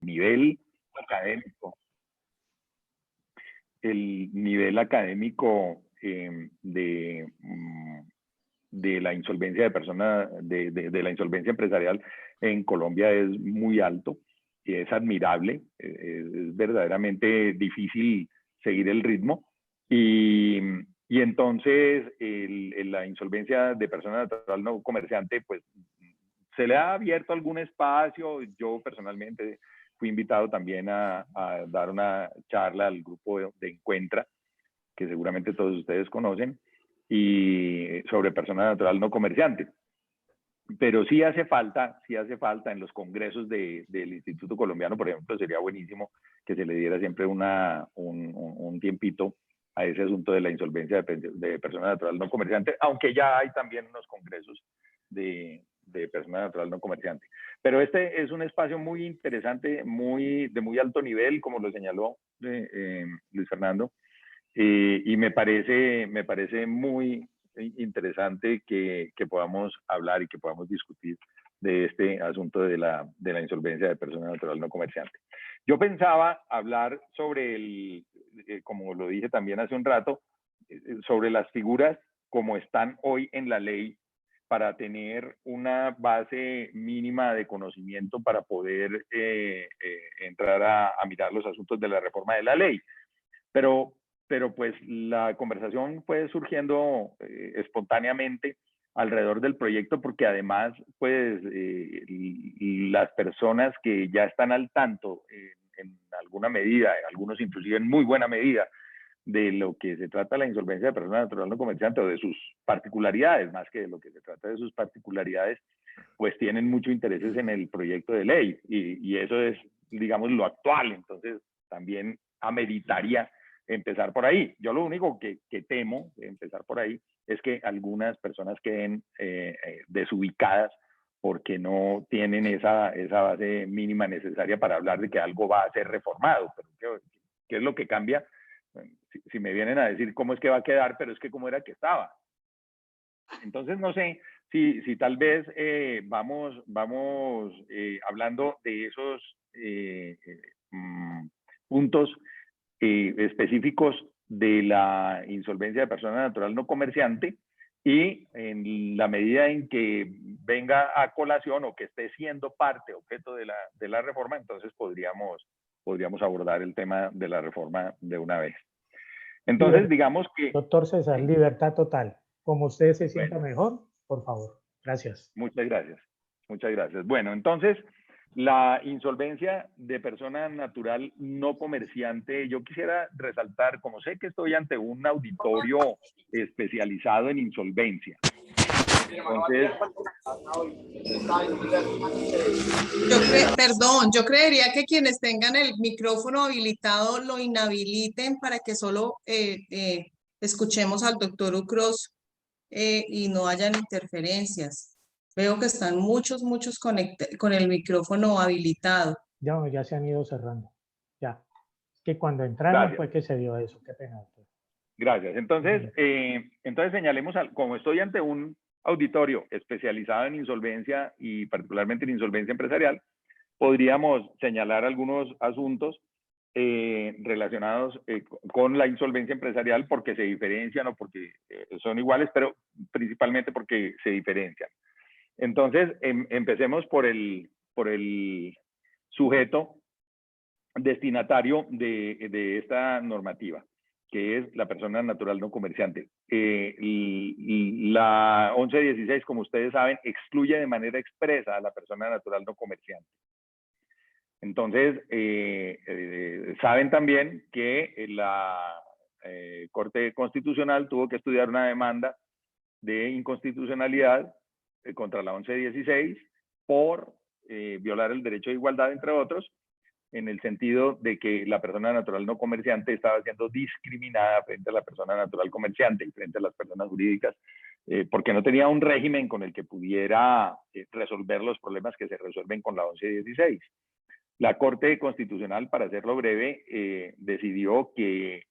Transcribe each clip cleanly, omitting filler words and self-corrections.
nivel académico, el nivel académico de la insolvencia de personas, de la insolvencia empresarial en Colombia es muy alto y es admirable, es verdaderamente difícil seguir el ritmo y entonces la insolvencia de persona natural no comerciante pues se le ha abierto algún espacio. Yo personalmente fui invitado también a dar una charla al grupo de Encuentra, que seguramente todos ustedes conocen, y sobre persona natural no comerciante. Pero sí hace falta en los congresos del Instituto Colombiano, por ejemplo, sería buenísimo que se le diera siempre un tiempito a ese asunto de la insolvencia de persona natural no comerciante, aunque ya hay también unos congresos de persona natural no comerciante. Pero este es un espacio muy interesante, de muy alto nivel, como lo señaló Luis Fernando, y me parece muy interesante que podamos hablar y que podamos discutir de este asunto de la insolvencia de persona natural no comerciante. Yo pensaba hablar sobre como lo dije también hace un rato, sobre las figuras como están hoy en la ley para tener una base mínima de conocimiento para poder entrar a mirar los asuntos de la reforma de la ley. Pero pues la conversación fue surgiendo espontáneamente alrededor del proyecto porque además pues las personas que ya están al tanto en alguna medida, algunos inclusive en muy buena medida, de lo que se trata la insolvencia de persona natural no comerciante o de sus particularidades, más que de lo que se trata de sus particularidades, pues tienen mucho intereses en el proyecto de ley y eso es, digamos, lo actual. Entonces también ameritaría empezar por ahí. Yo lo único que temo de empezar por ahí es que algunas personas queden desubicadas porque no tienen esa base mínima necesaria para hablar de que algo va a ser reformado. Pero ¿qué es lo que cambia? Si me vienen a decir cómo es que va a quedar, pero es que cómo era que estaba. Entonces, no sé si tal vez vamos hablando de esos puntos específicos de la insolvencia de persona natural no comerciante y en la medida en que venga a colación o que esté siendo parte, objeto de la reforma, entonces podríamos abordar el tema de la reforma de una vez. Entonces, digamos que... Doctor César, libertad total. Como usted se sienta bueno, mejor, por favor. Gracias. Muchas gracias. Muchas gracias. Bueno, entonces, la insolvencia de persona natural no comerciante, yo quisiera resaltar, como sé que estoy ante un auditorio especializado en insolvencia. Entonces, perdón, yo creería que quienes tengan el micrófono habilitado lo inhabiliten para que solo escuchemos al doctor Ucros y no hayan interferencias. Veo que están muchos con el micrófono habilitado. Ya se han ido cerrando. Ya. Que cuando entraron gracias. fue que se dio eso. Qué pena, doctor. Gracias. Entonces, señalemos, como estoy ante un auditorio especializado en insolvencia y particularmente en insolvencia empresarial, podríamos señalar algunos asuntos relacionados con la insolvencia empresarial porque se diferencian o porque son iguales, pero principalmente porque se diferencian. Entonces, empecemos por el sujeto destinatario de esta normativa, que es la persona natural no comerciante. La 1116, como ustedes saben, excluye de manera expresa a la persona natural no comerciante. Entonces, saben también que la Corte Constitucional tuvo que estudiar una demanda de inconstitucionalidad contra la 1116 por violar el derecho de igualdad, entre otros, en el sentido de que la persona natural no comerciante estaba siendo discriminada frente a la persona natural comerciante y frente a las personas jurídicas, porque no tenía un régimen con el que pudiera resolver los problemas que se resuelven con la 1116. La Corte Constitucional, para hacerlo breve, decidió que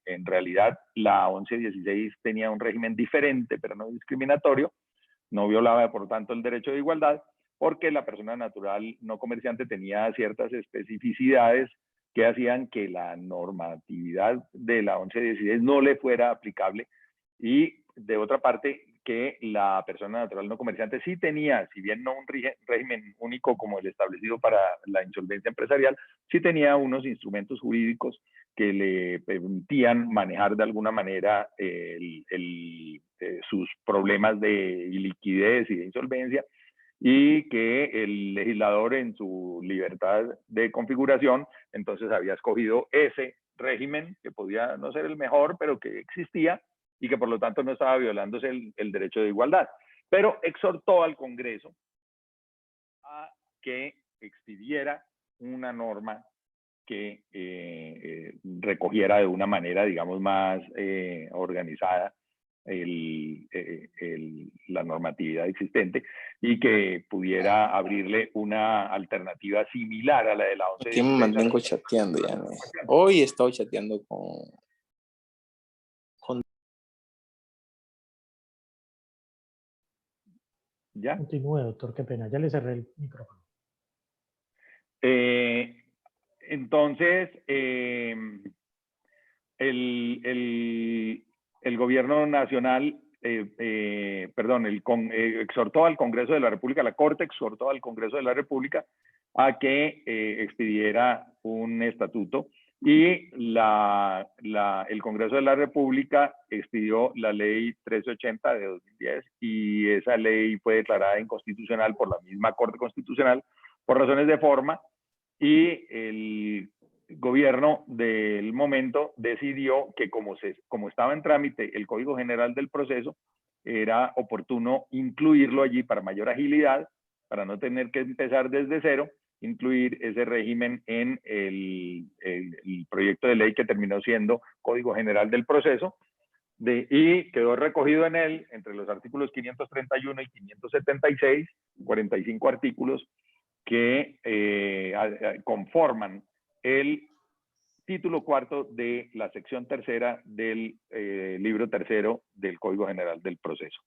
en realidad la 1116 tenía un régimen diferente, pero no discriminatorio, no violaba por lo tanto el derecho de igualdad, porque la persona natural no comerciante tenía ciertas especificidades que hacían que la normatividad de la 1116 no le fuera aplicable, y de otra parte que la persona natural no comerciante sí tenía, si bien no un régimen único como el establecido para la insolvencia empresarial, sí tenía unos instrumentos jurídicos que le permitían manejar de alguna manera sus problemas de liquidez y de insolvencia, y que el legislador en su libertad de configuración entonces había escogido ese régimen que podía no ser el mejor, pero que existía y que por lo tanto no estaba violándose el derecho de igualdad. Pero exhortó al Congreso a que expidiera una norma que recogiera de una manera, digamos, más organizada la normatividad existente, y que pudiera abrirle una alternativa similar a la de la Aquí me 1116. mantengo chateando ya, ¿no? Hoy he estado chateando con... ¿Ya? Continúe, doctor, qué pena, ya le cerré el micrófono. Entonces, el gobierno nacional, exhortó al Congreso de la República, la Corte exhortó al Congreso de la República a que expidiera un estatuto, y el Congreso de la República expidió la ley 1380 de 2010, y esa ley fue declarada inconstitucional por la misma Corte Constitucional por razones de forma, y el gobierno del momento decidió que como estaba en trámite el Código General del Proceso, era oportuno incluirlo allí para mayor agilidad, para no tener que empezar desde cero, incluir ese régimen en el proyecto de ley que terminó siendo Código General del Proceso, y quedó recogido en él, entre los artículos 531 y 576, 45 artículos que conforman el título cuarto de la sección tercera del libro tercero del Código General del Proceso.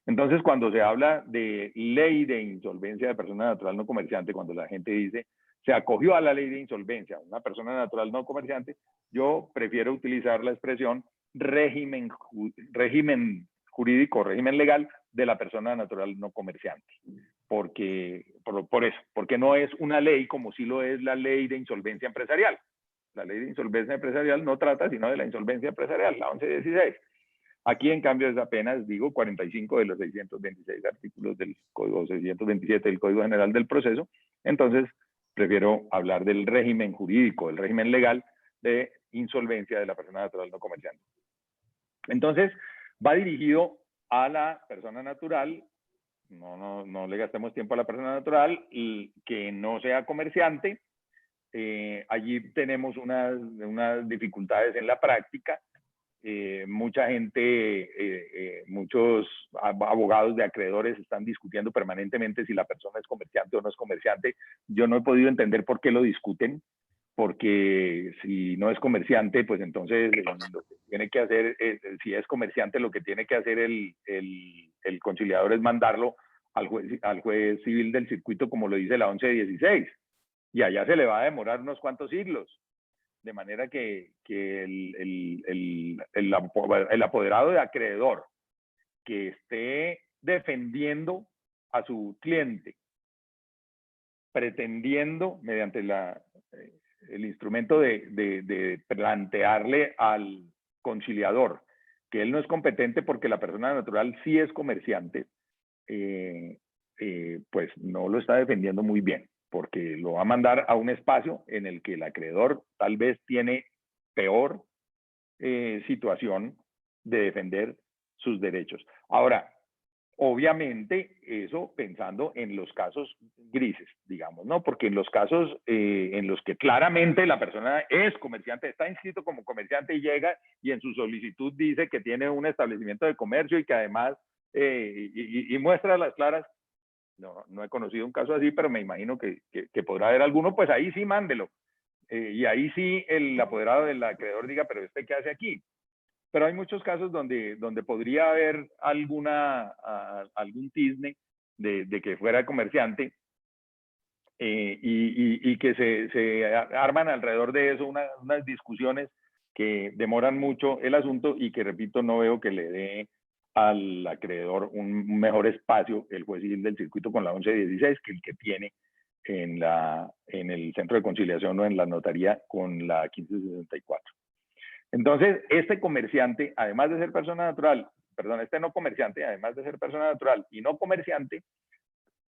Entonces, cuando se habla de ley de insolvencia de persona natural no comerciante, cuando la gente dice se acogió a la ley de insolvencia una persona natural no comerciante, yo prefiero utilizar la expresión régimen jurídico, régimen legal de la persona natural no comerciante. Por eso, porque no es una ley como si lo es la ley de insolvencia empresarial. La ley de insolvencia empresarial no trata sino de la insolvencia empresarial, la 1116. Aquí, en cambio, es apenas, 45 de los 626 artículos del Código, 627 del Código General del Proceso. Entonces, prefiero hablar del régimen jurídico, del régimen legal de insolvencia de la persona natural no comerciante. Entonces, va dirigido a la persona natural, no le gastemos tiempo a la persona natural, y que no sea comerciante. Allí tenemos unas dificultades en la práctica. Mucha gente, muchos abogados de acreedores están discutiendo permanentemente si la persona es comerciante o no es comerciante. Yo no he podido entender por qué lo discuten, porque si no es comerciante, pues entonces lo que tiene que hacer, si es comerciante, lo que tiene que hacer el conciliador es mandarlo al juez civil del circuito, como lo dice la 1116, y allá se le va a demorar unos cuantos siglos. De manera que el apoderado de acreedor que esté defendiendo a su cliente, pretendiendo mediante el instrumento de plantearle al conciliador que él no es competente porque la persona natural sí es comerciante, pues no lo está defendiendo muy bien, porque lo va a mandar a un espacio en el que el acreedor tal vez tiene peor situación de defender sus derechos. Ahora, obviamente, eso pensando en los casos grises, digamos, ¿no? Porque en los casos en los que claramente la persona es comerciante, está inscrito como comerciante y llega y en su solicitud dice que tiene un establecimiento de comercio y que además y muestra las claras. No he conocido un caso así, pero me imagino que podrá haber alguno, pues ahí sí mándelo. Y ahí sí el apoderado del acreedor diga, pero ¿este qué hace aquí? Pero hay muchos casos donde podría haber algún tizne de que fuera comerciante, y que se arman alrededor de eso unas discusiones que demoran mucho el asunto y que, repito, no veo que le dé al acreedor un mejor espacio el juez civil del circuito con la 1116 que el que tiene en el centro de conciliación o en la notaría con la 1564. Entonces, este comerciante, además de ser persona natural, perdón, este no comerciante, además de ser persona natural y no comerciante,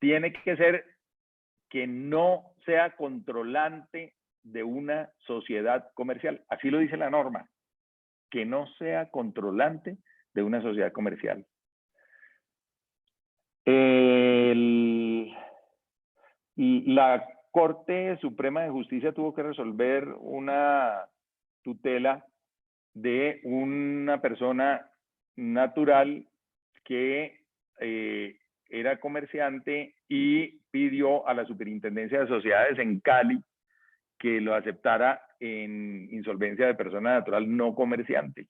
tiene que ser que no sea controlante de una sociedad comercial. Así lo dice la norma, que no sea controlante de una sociedad comercial. La Corte Suprema de Justicia tuvo que resolver una tutela de una persona natural que era comerciante y pidió a la Superintendencia de Sociedades en Cali que lo aceptara en insolvencia de persona natural no comerciante.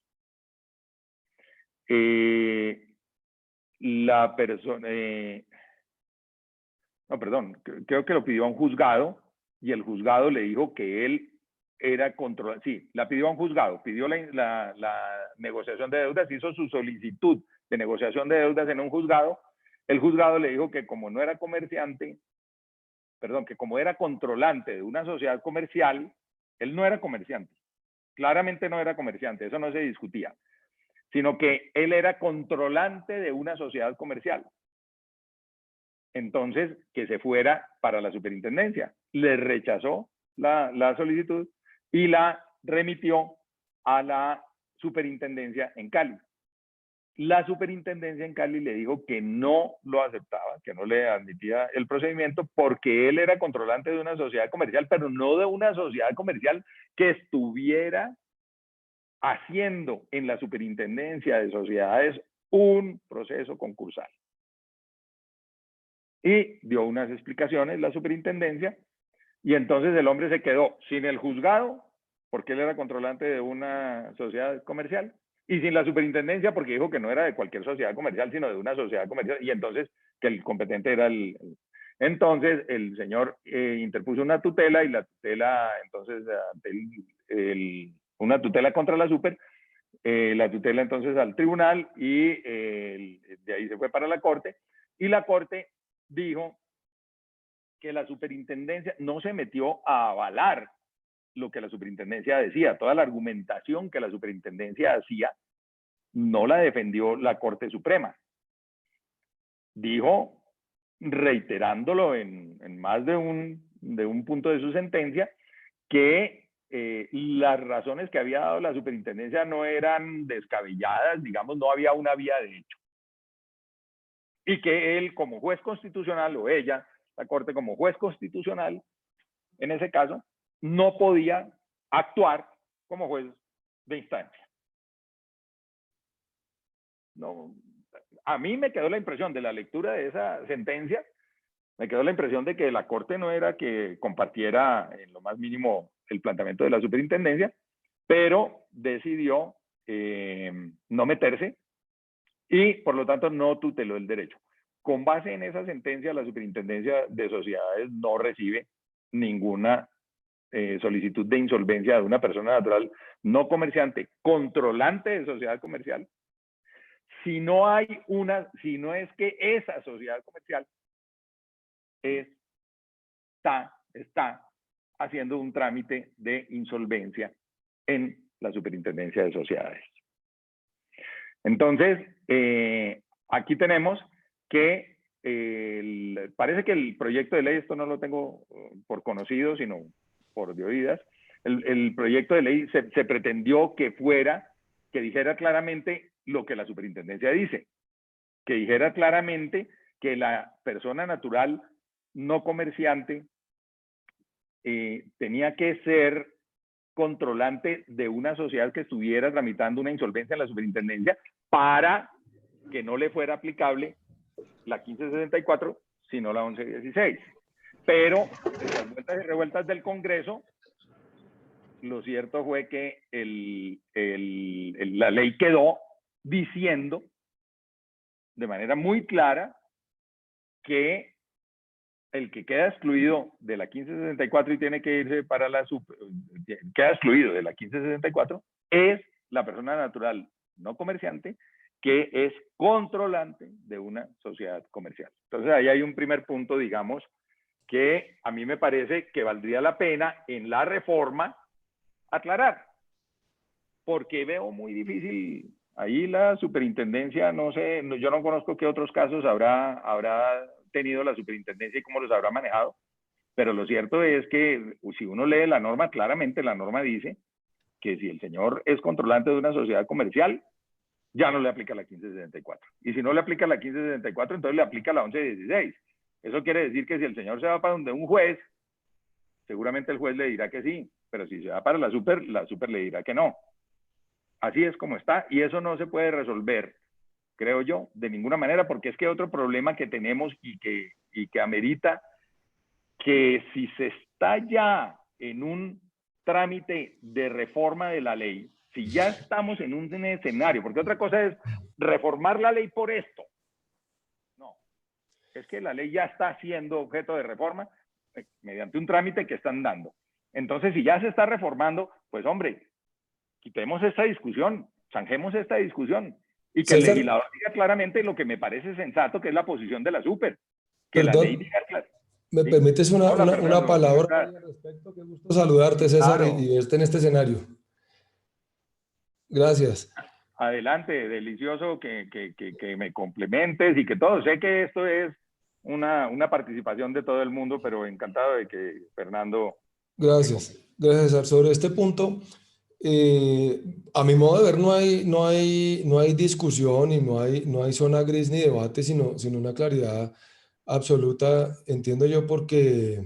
La persona, no, perdón, creo que lo pidió a un juzgado y el juzgado le dijo que él era controlado. Sí, la pidió a un juzgado, pidió la negociación de deudas, hizo su solicitud de negociación de deudas en un juzgado. El juzgado le dijo que como no era comerciante, perdón, que como era controlante de una sociedad comercial, él no era comerciante. Claramente no era comerciante, eso no se discutía, sino que él era controlante de una sociedad comercial. Entonces, que se fuera para la superintendencia. Le rechazó la solicitud y la remitió a la superintendencia en Cali. La superintendencia en Cali le dijo que no lo aceptaba, que no le admitía el procedimiento porque él era controlante de una sociedad comercial, pero no de una sociedad comercial que estuviera haciendo en la superintendencia de sociedades un proceso concursal. Y dio unas explicaciones la superintendencia y entonces el hombre se quedó sin el juzgado porque él era controlante de una sociedad comercial y sin la superintendencia porque dijo que no era de cualquier sociedad comercial sino de una sociedad comercial y entonces que el competente era entonces el señor interpuso una tutela y la tutela entonces una tutela contra la super, la tutela entonces al tribunal y de ahí se fue para la corte y la corte dijo que la superintendencia no se metió a avalar lo que la superintendencia decía, toda la argumentación que la superintendencia hacía no la defendió la Corte Suprema. Dijo, reiterándolo en más de un punto de su sentencia, que las razones que había dado la superintendencia no eran descabelladas, digamos, no había una vía de hecho. Y que él como juez constitucional, o ella, la Corte como juez constitucional, en ese caso, no podía actuar como juez de instancia. No, a mí me quedó la impresión de la lectura de esa sentencia, me quedó la impresión de que la Corte no era que compartiera en lo más mínimo el planteamiento de la superintendencia, pero decidió no meterse y por lo tanto no tuteló el derecho. Con base en esa sentencia, la Superintendencia de Sociedades no recibe ninguna solicitud de insolvencia de una persona natural no comerciante, controlante de sociedad comercial, si no es que esa sociedad comercial está haciendo un trámite de insolvencia en la Superintendencia de Sociedades. Entonces, aquí tenemos que parece que el proyecto de ley, esto no lo tengo por conocido, sino por de oídas, el proyecto de ley se pretendió que dijera claramente lo que la superintendencia dice, que dijera claramente que la persona natural no comerciante tenía que ser controlante de una sociedad que estuviera tramitando una insolvencia en la superintendencia para que no le fuera aplicable la 1564, sino la 1116. Pero en las vueltas y revueltas del Congreso, lo cierto fue que la ley quedó diciendo de manera muy clara que el que queda excluido de la 1564 y tiene que irse para la queda excluido de la 1564 es la persona natural no comerciante que es controlante de una sociedad comercial. Entonces ahí hay un primer punto, digamos, que a mí me parece que valdría la pena en la reforma aclarar, porque veo muy difícil ahí la superintendencia, no sé, yo no conozco qué otros casos habrá tenido la superintendencia y cómo los habrá manejado, pero lo cierto es que si uno lee la norma, claramente la norma dice que si el señor es controlante de una sociedad comercial, ya no le aplica la 1564. Y si no le aplica la 1564, entonces le aplica la 1116. Eso quiere decir que si el señor se va para donde un juez, seguramente el juez le dirá que sí, pero si se va para la super le dirá que no. Así es como está, y eso no se puede resolver, creo yo, de ninguna manera, porque es que otro problema que tenemos y que amerita que si se está ya en un trámite de reforma de la ley, si ya estamos en un escenario, porque otra cosa es reformar la ley por esto. No, es que la ley ya está siendo objeto de reforma mediante un trámite que están dando. Entonces, si ya se está reformando, pues hombre, quitemos esta discusión, zanjemos esta discusión y que César, el legislador diga claramente lo que me parece sensato, que es la posición de la super. Que la perdón, ley diga claro. ¿me ¿Sí? permites una Hola, Fernando, ¿cómo palabra estás? al respecto? Qué gusto saludarte, César, Claro. y verte en este escenario. Gracias. Adelante, delicioso que me complementes y que todo. Sé que esto es una participación de todo el mundo, pero encantado de que Fernando Gracias. Gracias, César. Sobre este punto, a mi modo de ver, no hay discusión y no hay zona gris ni debate, sino una claridad absoluta, entiendo yo, porque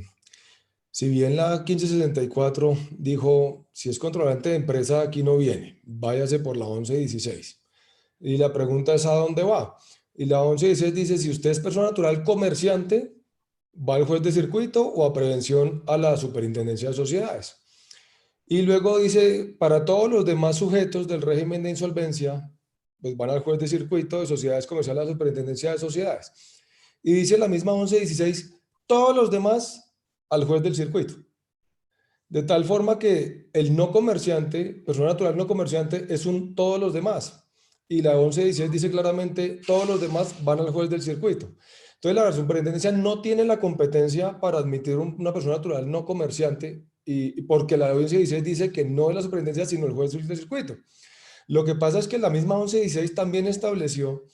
si bien la 1564 dijo, si es controlante de empresa, aquí no viene, váyase por la 1116. Y la pregunta es, ¿a dónde va? Y la 1116 dice, si usted es persona natural comerciante, va al juez de circuito o a prevención a la superintendencia de sociedades. Y luego dice, para todos los demás sujetos del régimen de insolvencia, pues van al juez de circuito de sociedades comerciales a la superintendencia de sociedades. Y dice la misma 1116, todos los demás al juez del circuito. De tal forma que el no comerciante, persona natural no comerciante, es un todos los demás. Y la 1116 dice claramente, todos los demás van al juez del circuito. Entonces la superintendencia no tiene la competencia para admitir una persona natural no comerciante, y porque la 1116 dice que no es la superintendencia, sino el juez del circuito. Lo que pasa es que la misma 1116 también estableció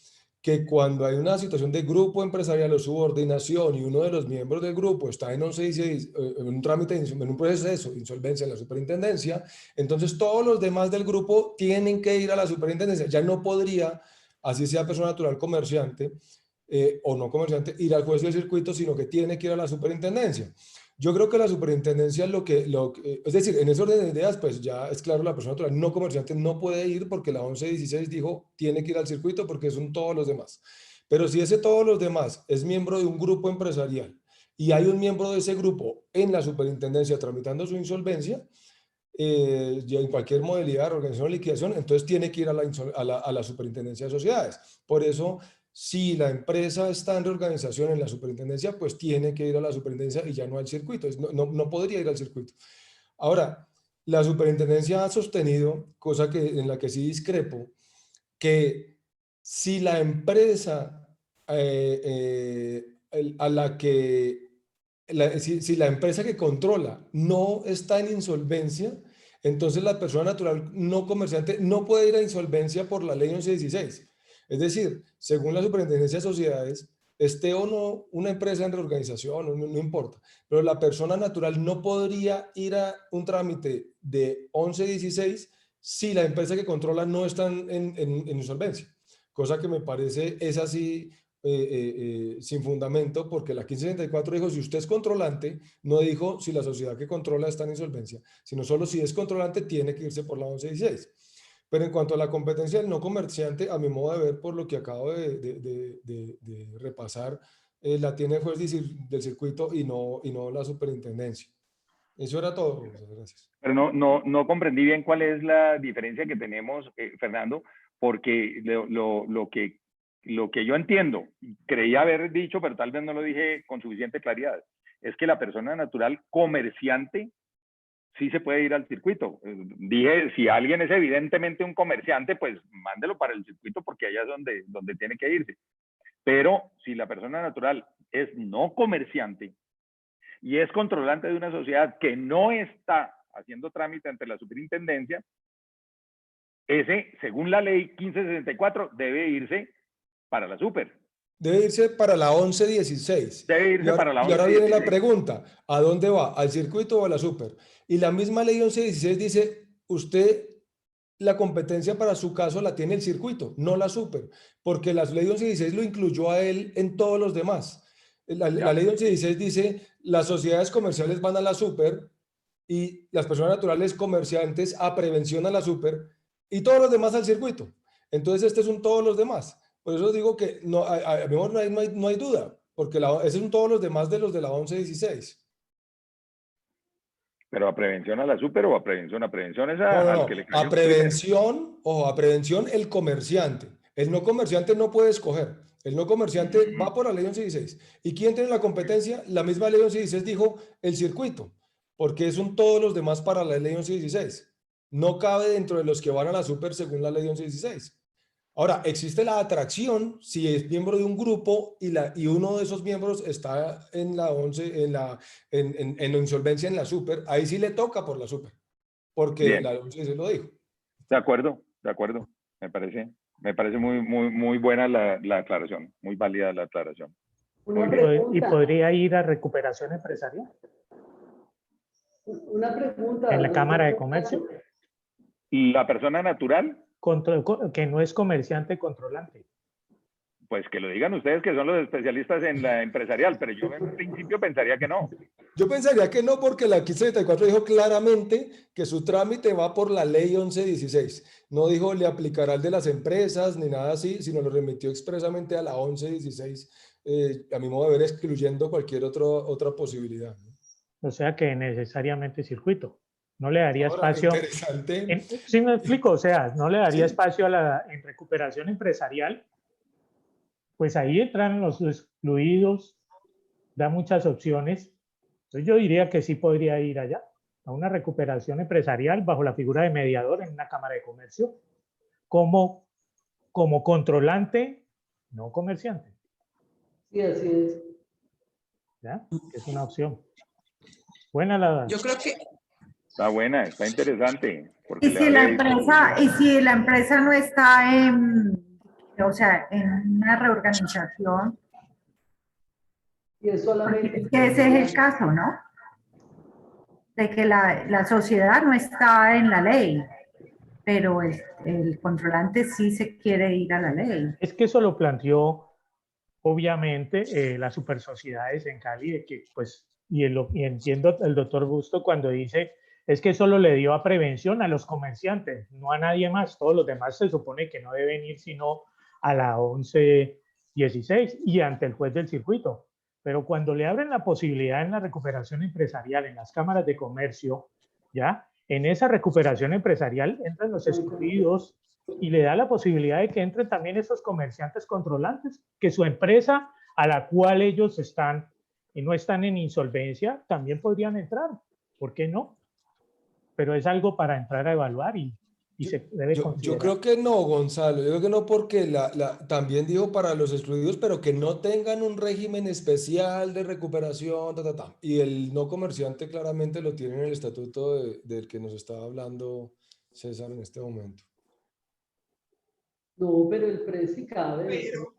que cuando hay una situación de grupo empresarial o subordinación y uno de los miembros del grupo está en 1116, en un trámite, en un proceso de insolvencia en la superintendencia, entonces todos los demás del grupo tienen que ir a la superintendencia. Ya no podría, así sea persona natural comerciante o no comerciante, ir al juez del circuito, sino que tiene que ir a la superintendencia. Yo creo que la superintendencia es decir, en ese orden de ideas, pues ya es claro, la persona natural no comerciante no puede ir porque la 1116 dijo tiene que ir al circuito porque son todos los demás. Pero si ese todos los demás es miembro de un grupo empresarial y hay un miembro de ese grupo en la superintendencia tramitando su insolvencia, ya en cualquier modalidad, organización o liquidación, entonces tiene que ir a la superintendencia de sociedades. Por eso, si la empresa está en reorganización en la superintendencia, pues tiene que ir a la superintendencia y ya no al circuito. No podría ir al circuito. Ahora, la superintendencia ha sostenido, cosa en la que sí discrepo, que si la empresa a la que si la empresa que controla no está en insolvencia, entonces la persona natural no comerciante no puede ir a insolvencia por la ley 1116. Es decir, según la Superintendencia de Sociedades, esté o no una empresa en reorganización, no importa, pero la persona natural no podría ir a un trámite de 1116 si la empresa que controla no está en insolvencia. Cosa que me parece es así sin fundamento, porque la 1564 dijo si usted es controlante, no dijo si la sociedad que controla está en insolvencia, sino solo si es controlante tiene que irse por la 1116. Pero en cuanto a la competencia del no comerciante, a mi modo de ver, por lo que acabo de repasar, la tiene el juez del circuito y no la superintendencia. Eso era todo. Gracias. Pero no comprendí bien cuál es la diferencia que tenemos, Fernando, porque lo que lo que yo entiendo, creía haber dicho, pero tal vez no lo dije con suficiente claridad, es que la persona natural comerciante sí se puede ir al circuito. Dije, si alguien es evidentemente un comerciante, pues mándelo para el circuito porque allá es donde tiene que irse. Pero si la persona natural es no comerciante y es controlante de una sociedad que no está haciendo trámite ante la superintendencia, ese, según la ley 1564, debe irse para la super. Debe irse para la 1116. Debe irse para la Y ahora viene la 1116. pregunta, ¿a dónde va? ¿Al circuito o a la super? Y la misma ley 1116 dice, usted la competencia para su caso la tiene el circuito, no la super, porque la ley 1116 lo incluyó a él en todos los demás. La ley 1116 dice, las sociedades comerciales van a la super y las personas naturales comerciantes a prevención a la super y todos los demás al circuito. Entonces este es un todos los demás. Por eso digo que no, a mí no hay duda, porque esos son todos los demás de los de la 1116. Pero a prevención a la super o a prevención es No, al que le cayó a prevención, o a prevención el comerciante. El no comerciante no puede escoger. El no comerciante va por la ley 1116. ¿Y quién tiene la competencia? La misma ley 1116 dijo el circuito, porque son todos los demás para la ley 1116. No cabe dentro de los que van a la super según la ley 1116. Ahora, existe la atracción si es miembro de un grupo y uno de esos miembros está en la 11, en la insolvencia en la super, ahí sí le toca por la super, porque Bien. la 11 se lo dijo. De acuerdo. Me parece muy buena la aclaración, muy válida la aclaración. Una ¿Y pregunta, podría ir a recuperación empresarial una pregunta. en la Cámara de doctor Comercio? Gonzalo. La persona natural, Que no es comerciante controlante. pues que lo digan ustedes que son los especialistas en la empresarial, pero yo en principio pensaría que no. Yo pensaría que no, porque la 1574 dijo claramente que su trámite va por la ley 1116. No dijo le aplicará al de las empresas ni nada así, sino lo remitió expresamente a la 1116, a mi modo de ver, excluyendo cualquier otra posibilidad, ¿no? O sea que necesariamente circuito. No le daría Ahora, espacio. interesante. Sí me explico, o sea, no le daría Sí. espacio en recuperación empresarial. Pues ahí entran los excluidos, da muchas opciones. Entonces yo diría que sí podría ir allá, a una recuperación empresarial bajo la figura de mediador en una Cámara de Comercio, como controlante, no comerciante. Sí, así es. ¿Ya? Es una opción. Buena la. Yo creo que Está buena, está interesante. Porque Y le si la abre empresa, y si la empresa no está o sea, en una reorganización, Y es solamente. es que ese es el caso, ¿no? De que la sociedad no está en la ley, pero el controlante sí se quiere ir a la ley. Es que eso lo planteó, obviamente, las supersociedades en Cali, de que, pues, y entiendo el doctor Busto cuando dice, es que solo le dio a prevención a los comerciantes, no a nadie más. Todos los demás se supone que no deben ir sino a la 1116 y ante el juez del circuito. Pero cuando le abren la posibilidad en la recuperación empresarial, en las cámaras de comercio, ¿ya? En esa recuperación empresarial entran los excluidos y le da la posibilidad de que entren también esos comerciantes controlantes, que su empresa a la cual ellos están y no están en insolvencia, también podrían entrar. ¿Por qué no? Pero es algo para entrar a evaluar y se debe considerar. Yo creo que no, Gonzalo. Yo creo que no, porque también dijo para los excluidos, pero que no tengan un régimen especial de recuperación, Y el no comerciante claramente lo tiene en el estatuto del que nos estaba hablando César en este momento. No, pero el precio cabe. Pero,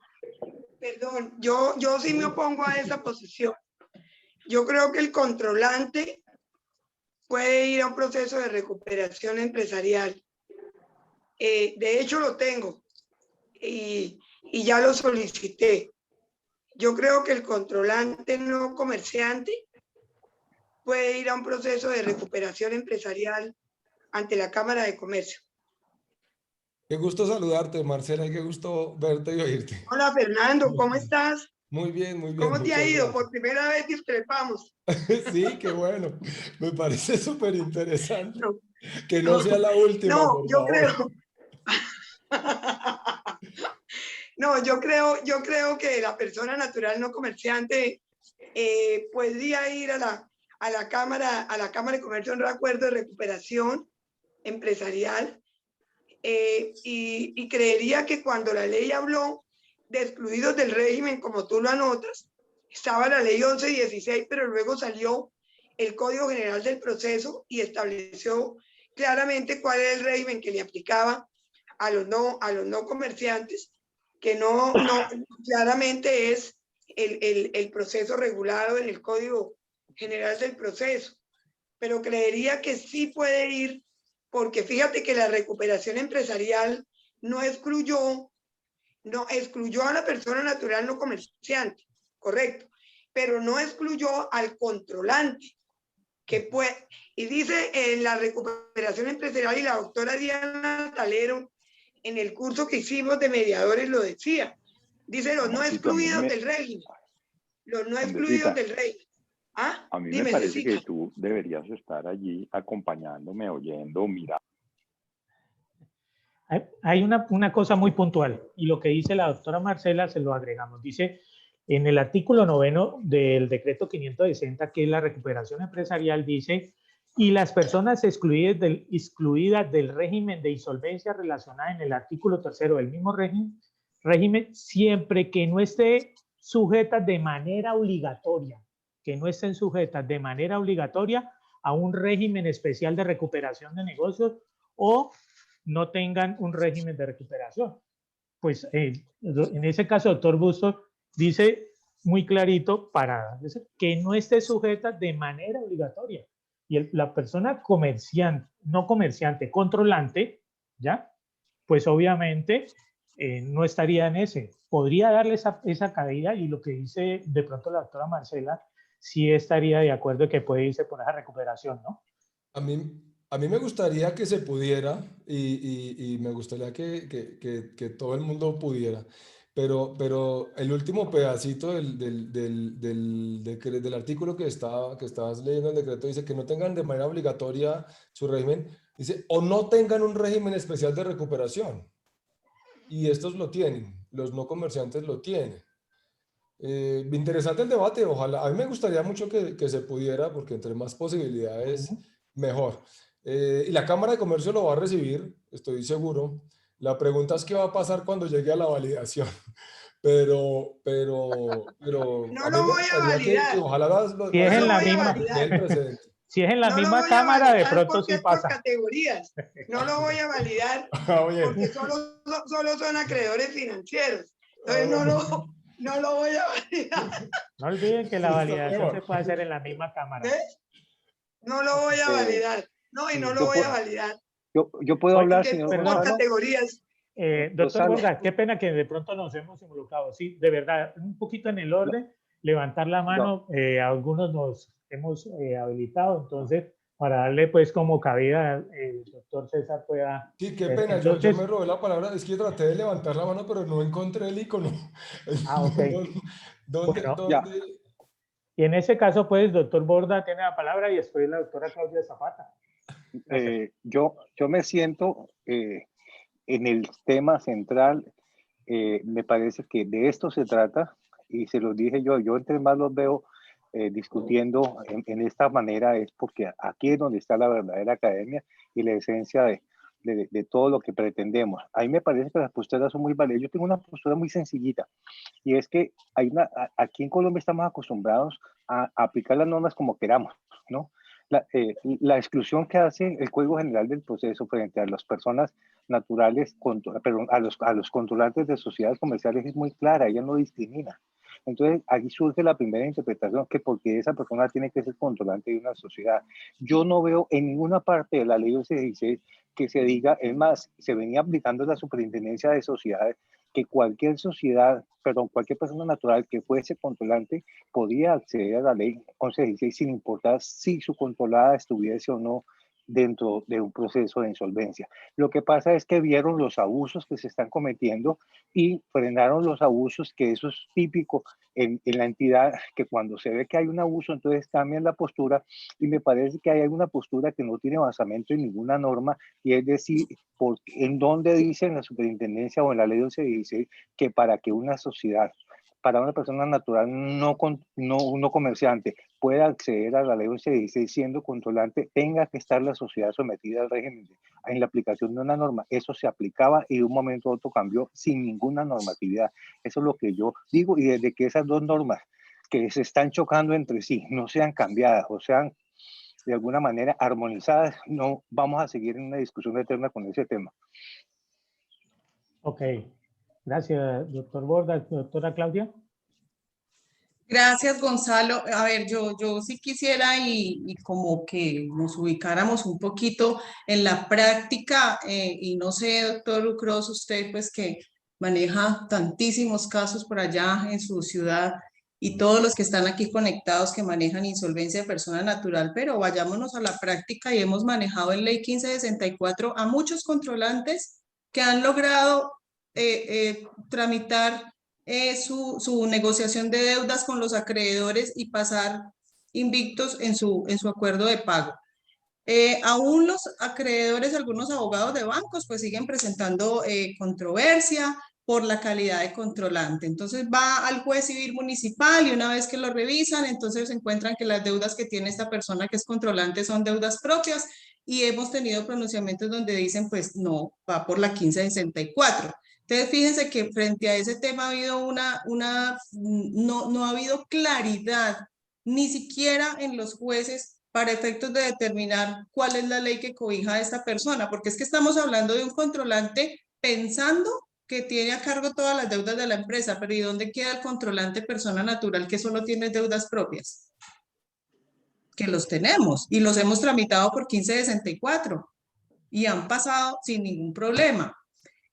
perdón, yo sí me opongo a esa posición. Yo creo que el controlante puede ir a un proceso de recuperación empresarial. De hecho, lo tengo y ya lo solicité. Yo creo que el controlante no comerciante puede ir a un proceso de recuperación empresarial ante la Cámara de Comercio. Qué gusto saludarte, Marcela, y qué gusto verte y oírte. Hola, Fernando, ¿cómo estás? Muy bien, muy bien. ¿Cómo te ha muchas ido? gracias. Por primera vez discrepamos. Sí, qué bueno. Me parece súper interesante. No, Que no sea la última, no, por yo favor. creo. No, yo creo que la persona natural no comerciante podría ir a la Cámara de Comercio en un acuerdo de recuperación empresarial y creería que cuando la ley habló de excluidos del régimen, como tú lo anotas, estaba la ley 1116, pero luego salió el Código General del Proceso y estableció claramente cuál era el régimen que le aplicaba a los no comerciantes, que no claramente es el proceso regulado en el Código General del Proceso. Pero creería que sí puede ir, porque fíjate que la recuperación empresarial no excluyó a la persona natural no comerciante, correcto, pero no excluyó al controlante, que puede, y dice en la recuperación empresarial, y la doctora Diana Talero, en el curso que hicimos de mediadores lo decía, dice los no excluidos del régimen, los no excluidos del régimen. ¿Ah? A mí Dime, me parece Cecilia. que tú deberías estar allí acompañándome, oyendo, mirando. Hay una cosa muy puntual, y lo que dice la doctora Marcela se lo agregamos. Dice, en el artículo 9 del decreto 560, que es la recuperación empresarial, dice, y las personas excluidas del régimen de insolvencia relacionada en el artículo 3 del mismo régimen, siempre que no esté sujetas de manera obligatoria, que no estén sujetas de manera obligatoria a un régimen especial de recuperación de negocios o no tengan un régimen de recuperación. Pues en ese caso, doctor Busto dice muy clarito que no esté sujeta de manera obligatoria. Y la persona comerciante, no comerciante, controlante, ¿ya? Pues obviamente no estaría en ese. Podría darle esa cabida, y lo que dice de pronto la doctora Marcela, sí estaría de acuerdo que puede irse por esa recuperación, ¿no? A mí me gustaría que se pudiera y me gustaría que todo el mundo pudiera, pero el último pedacito del artículo que estabas leyendo, el decreto, dice que no tengan de manera obligatoria su régimen, dice, o no tengan un régimen especial de recuperación. Y estos lo tienen, los no comerciantes lo tienen. Interesante el debate, ojalá, a mí me gustaría mucho que se pudiera, porque entre más posibilidades, mejor. Y la Cámara de Comercio lo va a recibir, estoy seguro. La pregunta es qué va a pasar cuando llegue a la validación. Pero No a mí lo me voy a gustaría que validar. ojalá Si es No en lo la voy a misma, validar. el precedente. si es en la No lo misma voy a cámara, de validar pronto porque sí es por pasa. categorías. No lo voy a validar Ah, bien. porque solo son acreedores financieros. Entonces Ah, no lo voy a validar. No olviden que la está validación mejor. se puede hacer en la misma cámara. ¿Ves? No lo voy a validar. No, y no lo Yo, voy a validar yo puedo Oye, hablar, porque es señor por perdón. Gonzalo. categorías. Doctor Gonzalo. Borja, qué pena que de pronto nos hemos involucrado. Sí, de verdad, un poquito en el orden, levantar la mano, algunos nos hemos habilitado, entonces, para darle pues como cabida, el doctor César pueda... Sí, qué pena, yo me robé la palabra, es que traté de levantar la mano, pero no encontré el icono. ok. ¿Dónde? Bueno, Ya. y en ese caso, pues, doctor Borda tiene la palabra y después la doctora Claudia Zapata. Yo me siento en el tema central. Me parece que de esto se trata, y se los dije yo entre más los veo discutiendo en esta manera, es porque aquí es donde está la verdadera academia y la esencia de todo lo que pretendemos. A mí me parece que las posturas son muy valiosas. Yo tengo una postura muy sencillita, y es que aquí en Colombia estamos acostumbrados a aplicar las normas como queramos, ¿no? La exclusión que hace el Código General del Proceso frente a las personas naturales, perdón, a los controlantes de sociedades comerciales es muy clara, ella no discrimina. Entonces, aquí surge la primera interpretación, que porque esa persona tiene que ser controlante de una sociedad. Yo no veo en ninguna parte de la ley 1116 que se diga, es más, se venía aplicando la superintendencia de sociedades, que cualquier sociedad, perdón, cualquier persona natural que fuese controlante podía acceder a la ley 1116 sin importar si su controlada estuviese o no dentro de un proceso de insolvencia. Lo que pasa es que vieron los abusos que se están cometiendo y frenaron los abusos, que eso es típico en la entidad, que cuando se ve que hay un abuso, entonces cambian la postura, y me parece que hay una postura que no tiene basamento en ninguna norma, y es decir, en donde dice en la superintendencia o en la ley 1116 que para que una sociedad, para una persona natural no comerciante, pueda acceder a la ley 1116 siendo controlante, tenga que estar la sociedad sometida al régimen en la aplicación de una norma. Eso se aplicaba y de un momento a otro cambió sin ninguna normatividad. Eso es lo que yo digo, y desde que esas dos normas que se están chocando entre sí no sean cambiadas o sean de alguna manera armonizadas, no vamos a seguir en una discusión eterna con ese tema. Ok, gracias, doctor Borda. Doctora Claudia. Gracias, Gonzalo. A ver, yo sí quisiera y como que nos ubicáramos un poquito en la práctica, y no sé, doctor Ucros, usted pues que maneja tantísimos casos por allá en su ciudad y todos los que están aquí conectados que manejan insolvencia de persona natural, pero vayámonos a la práctica, y hemos manejado en Ley 1564 a muchos controlantes que han logrado tramitar su negociación de deudas con los acreedores y pasar invictos en su acuerdo de pago. Aún los acreedores, algunos abogados de bancos, pues siguen presentando controversia por la calidad de controlante. Entonces va al juez civil municipal, y una vez que lo revisan, entonces encuentran que las deudas que tiene esta persona que es controlante son deudas propias, y hemos tenido pronunciamientos donde dicen, pues no, va por la 1564. Entonces, fíjense que frente a ese tema ha habido no ha habido claridad, ni siquiera en los jueces, para efectos de determinar cuál es la ley que cobija a esta persona, porque es que estamos hablando de un controlante pensando que tiene a cargo todas las deudas de la empresa, pero ¿y dónde queda el controlante persona natural que solo tiene deudas propias? Que los tenemos y los hemos tramitado por 1564 y han pasado sin ningún problema.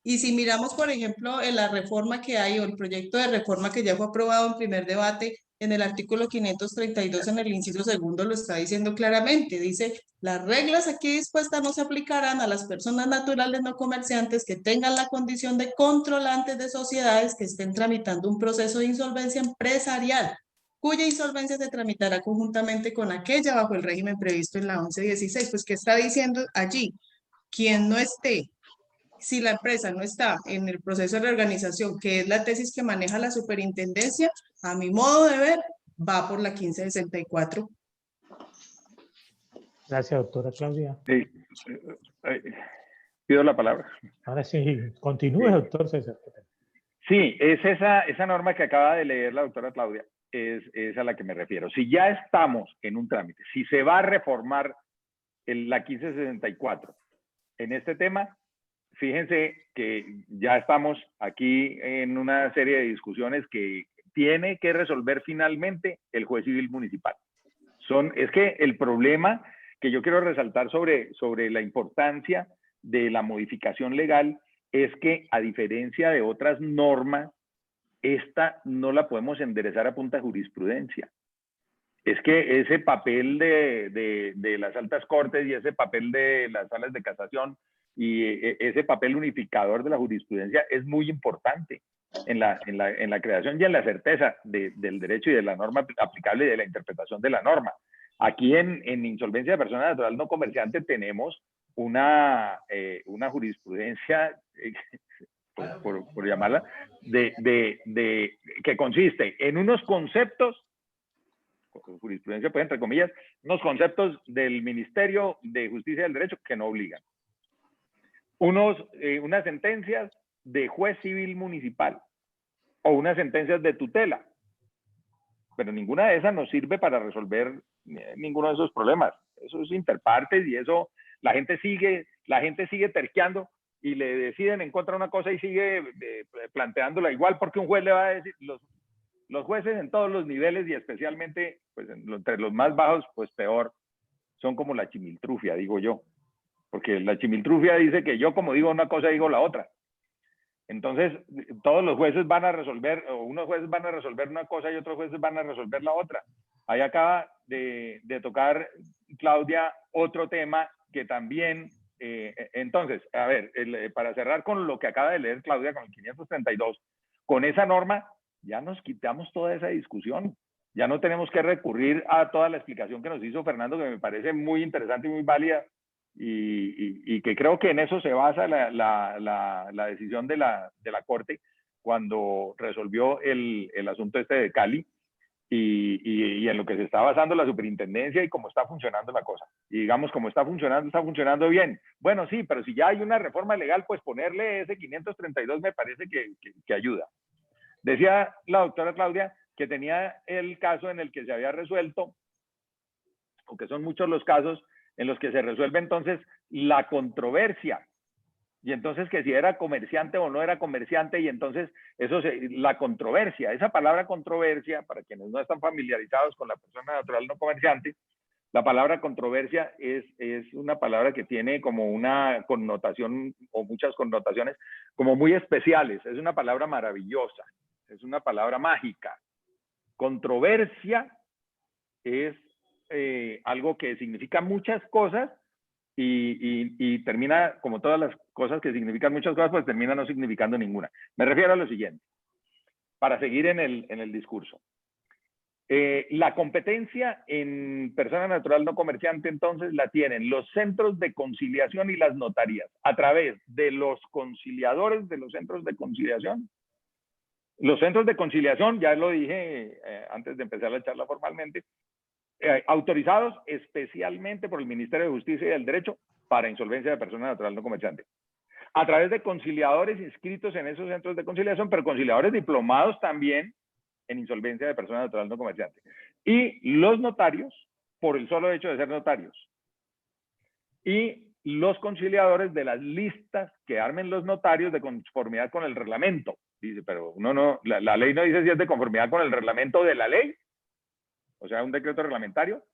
Y si miramos, por ejemplo, en la reforma que hay, o el proyecto de reforma que ya fue aprobado en primer debate, en el artículo 532, en el inciso segundo, lo está diciendo claramente. Dice, las reglas aquí dispuestas no se aplicarán a las personas naturales no comerciantes que tengan la condición de controlantes de sociedades que estén tramitando un proceso de insolvencia empresarial, cuya insolvencia se tramitará conjuntamente con aquella bajo el régimen previsto en la 1116. Pues, ¿qué está diciendo allí? Quien no esté, si la empresa no está en el proceso de reorganización, que es la tesis que maneja la superintendencia, a mi modo de ver, va por la 1564. Gracias, doctora Claudia. Sí, pido la palabra. Ahora sí, continúe, doctor César. Sí, es esa norma que acaba de leer la doctora Claudia, es a la que me refiero. Si ya estamos en un trámite, si se va a reformar la 1564 en este tema, fíjense que ya estamos aquí en una serie de discusiones que tiene que resolver finalmente el juez civil municipal. Es que el problema que yo quiero resaltar sobre la importancia de la modificación legal es que, a diferencia de otras normas, esta no la podemos enderezar a punta de jurisprudencia. Es que ese papel de las altas cortes y ese papel de las salas de casación y ese papel unificador de la jurisprudencia es muy importante en la creación y en la certeza del derecho y de la norma aplicable y de la interpretación de la norma. Aquí en insolvencia de persona natural no comerciante tenemos una jurisprudencia, por llamarla, que consiste en unos conceptos, jurisprudencia pues entre comillas, unos conceptos del Ministerio de Justicia y del Derecho que no obligan. Unas sentencias de juez civil municipal o unas sentencias de tutela, pero ninguna de esas nos sirve para resolver ninguno de esos problemas. Eso es interpartes, y eso la gente sigue terqueando y le deciden en contra de una cosa y sigue planteándola igual, porque un juez le va a decir, los jueces en todos los niveles y especialmente pues, entre los más bajos, pues peor, son como la chimiltrufia, digo yo. Porque la chimiltrufia dice que yo, como digo una cosa, digo la otra. Entonces, todos los jueces van a resolver, o unos jueces van a resolver una cosa y otros jueces van a resolver la otra. Ahí acaba de tocar Claudia otro tema que también, entonces, a ver, para cerrar con lo que acaba de leer Claudia con el 532, con esa norma ya nos quitamos toda esa discusión. Ya no tenemos que recurrir a toda la explicación que nos hizo Fernando, que me parece muy interesante y muy válida, y que creo que en eso se basa la decisión de la Corte cuando resolvió el asunto este de Cali, y en lo que se está basando la superintendencia y cómo está funcionando la cosa. Y digamos, como está funcionando bien. Bueno, sí, pero si ya hay una reforma legal, pues ponerle ese 532 me parece que ayuda. Decía la doctora Claudia que tenía el caso en el que se había resuelto, o que son muchos los casos en los que se resuelve entonces la controversia. Y entonces que si era comerciante o no era comerciante, y entonces la controversia, esa palabra controversia, para quienes no están familiarizados con la persona natural no comerciante, la palabra controversia es una palabra que tiene como una connotación, o muchas connotaciones, como muy especiales. Es una palabra maravillosa, es una palabra mágica. Controversia es algo que significa muchas cosas, y termina, como todas las cosas que significan muchas cosas, pues termina no significando ninguna. Me refiero a lo siguiente, para seguir en el discurso. La competencia en persona natural no comerciante, entonces, la tienen los centros de conciliación y las notarías, a través de los conciliadores de los centros de conciliación. Los centros de conciliación, ya lo dije antes de empezar la charla formalmente, autorizados especialmente por el Ministerio de Justicia y del Derecho para insolvencia de persona natural no comerciante, a través de conciliadores inscritos en esos centros de conciliación, pero conciliadores diplomados también en insolvencia de persona natural no comerciante, y los notarios por el solo hecho de ser notarios, y los conciliadores de las listas que armen los notarios de conformidad con el reglamento. Dice, pero la ley no dice si es de conformidad con el reglamento de la ley, o sea, un decreto reglamentario,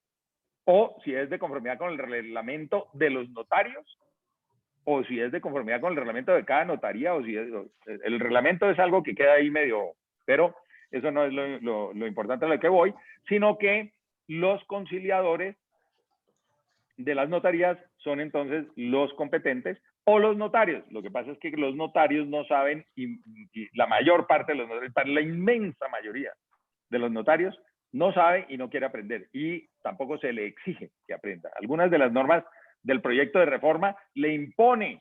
o si es de conformidad con el reglamento de los notarios, o si es de conformidad con el reglamento de cada notaría, o si es, el reglamento es algo que queda ahí medio, pero eso no es lo importante a lo que voy, sino que los conciliadores de las notarías son entonces los competentes, o los notarios. Lo que pasa es que los notarios no saben, y la mayor parte de los notarios, la inmensa mayoría de los notarios, no sabe y no quiere aprender, y tampoco se le exige que aprenda. Algunas de las normas del proyecto de reforma le impone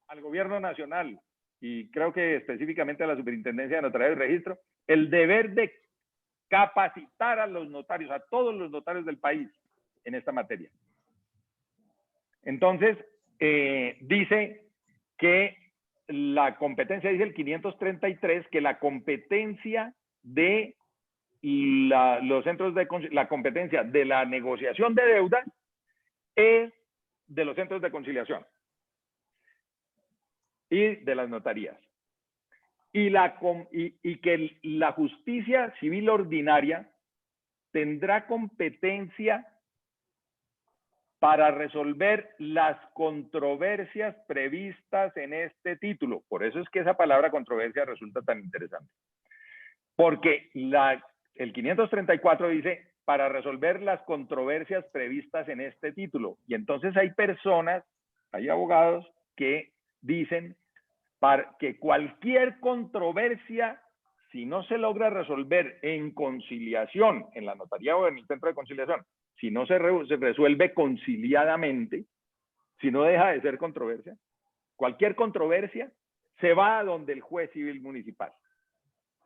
al gobierno nacional, y creo que específicamente a la Superintendencia de Notariado y Registro, el deber de capacitar a los notarios, a todos los notarios del país, en esta materia. Entonces, dice que la competencia, dice el 533, que la competencia de los centros de la competencia de la negociación de deuda es de los centros de conciliación y de las notarías, y que la justicia civil ordinaria tendrá competencia para resolver las controversias previstas en este título. Por eso es que esa palabra controversia resulta tan interesante, porque el 534 dice para resolver las controversias previstas en este título. Y entonces hay personas, hay abogados que dicen que cualquier controversia, si no se logra resolver en conciliación, en la notaría o en el centro de conciliación, si no se resuelve conciliadamente, si no deja de ser controversia, cualquier controversia se va a donde el juez civil municipal,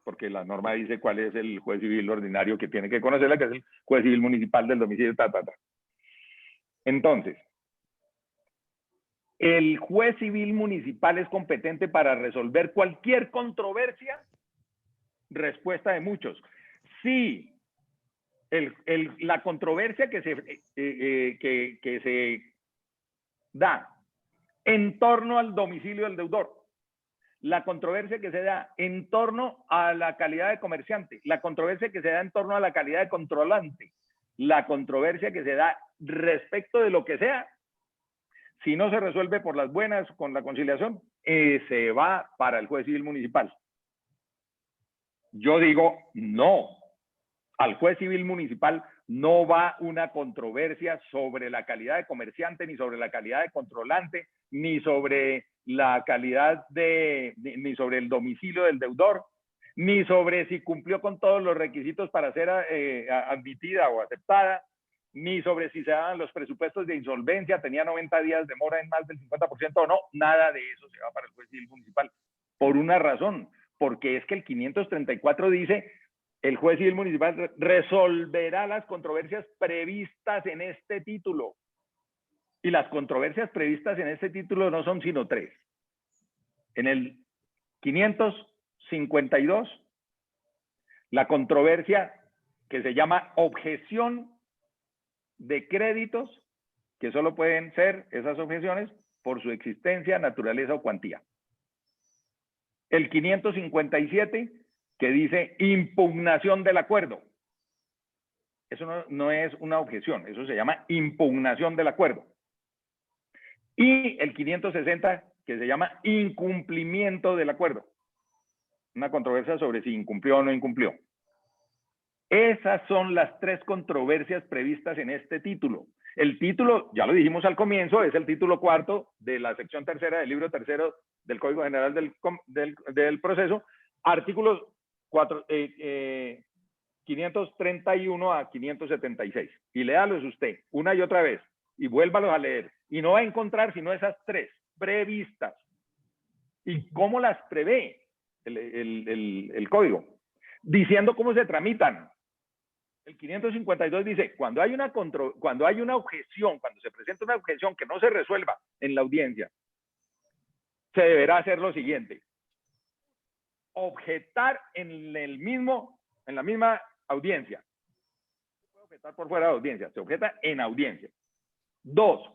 porque la norma dice cuál es el juez civil ordinario que tiene que conocerla, que es el juez civil municipal del domicilio, Entonces, el juez civil municipal es competente para resolver cualquier controversia. Respuesta de muchos. Sí, la controversia que se da en torno al domicilio del deudor, la controversia que se da en torno a la calidad de comerciante, la controversia que se da en torno a la calidad de controlante, la controversia que se da respecto de lo que sea, si no se resuelve por las buenas con la conciliación, se va para el juez civil municipal. Yo digo no. Al juez civil municipal No va una controversia sobre la calidad de comerciante, ni sobre la calidad de controlante, ni sobre la calidad ni sobre el domicilio del deudor, ni sobre si cumplió con todos los requisitos para ser admitida o aceptada, ni sobre si se daban los presupuestos de insolvencia, tenía 90 días de mora en más del 50% o no. Nada de eso se va para el juez civil municipal. Por una razón, porque es que el 534 dice: el juez civil municipal resolverá las controversias previstas en este título. Y las controversias previstas en este título no son sino 3. En el 552, la controversia que se llama objeción de créditos, que solo pueden ser esas objeciones por su existencia, naturaleza o cuantía. El 557, que dice impugnación del acuerdo. Eso no es una objeción, eso se llama impugnación del acuerdo. Y el 560, que se llama incumplimiento del acuerdo. Una controversia sobre si incumplió o no incumplió. Esas son las 3 controversias previstas en este título. El título, ya lo dijimos al comienzo, es el título 4 de la sección 3 del libro 3 del Código General del Proceso, artículos 531 a 576. Y léalos usted una y otra vez y vuélvalos a leer. Y no va a encontrar sino esas 3 previstas. ¿Y cómo las prevé el Código? Diciendo cómo se tramitan. El 552 dice: cuando hay una objeción, cuando se presenta una objeción que no se resuelva en la audiencia, se deberá hacer lo siguiente: objetar en la misma audiencia. No se puede objetar por fuera de audiencia, se objeta en audiencia. 2,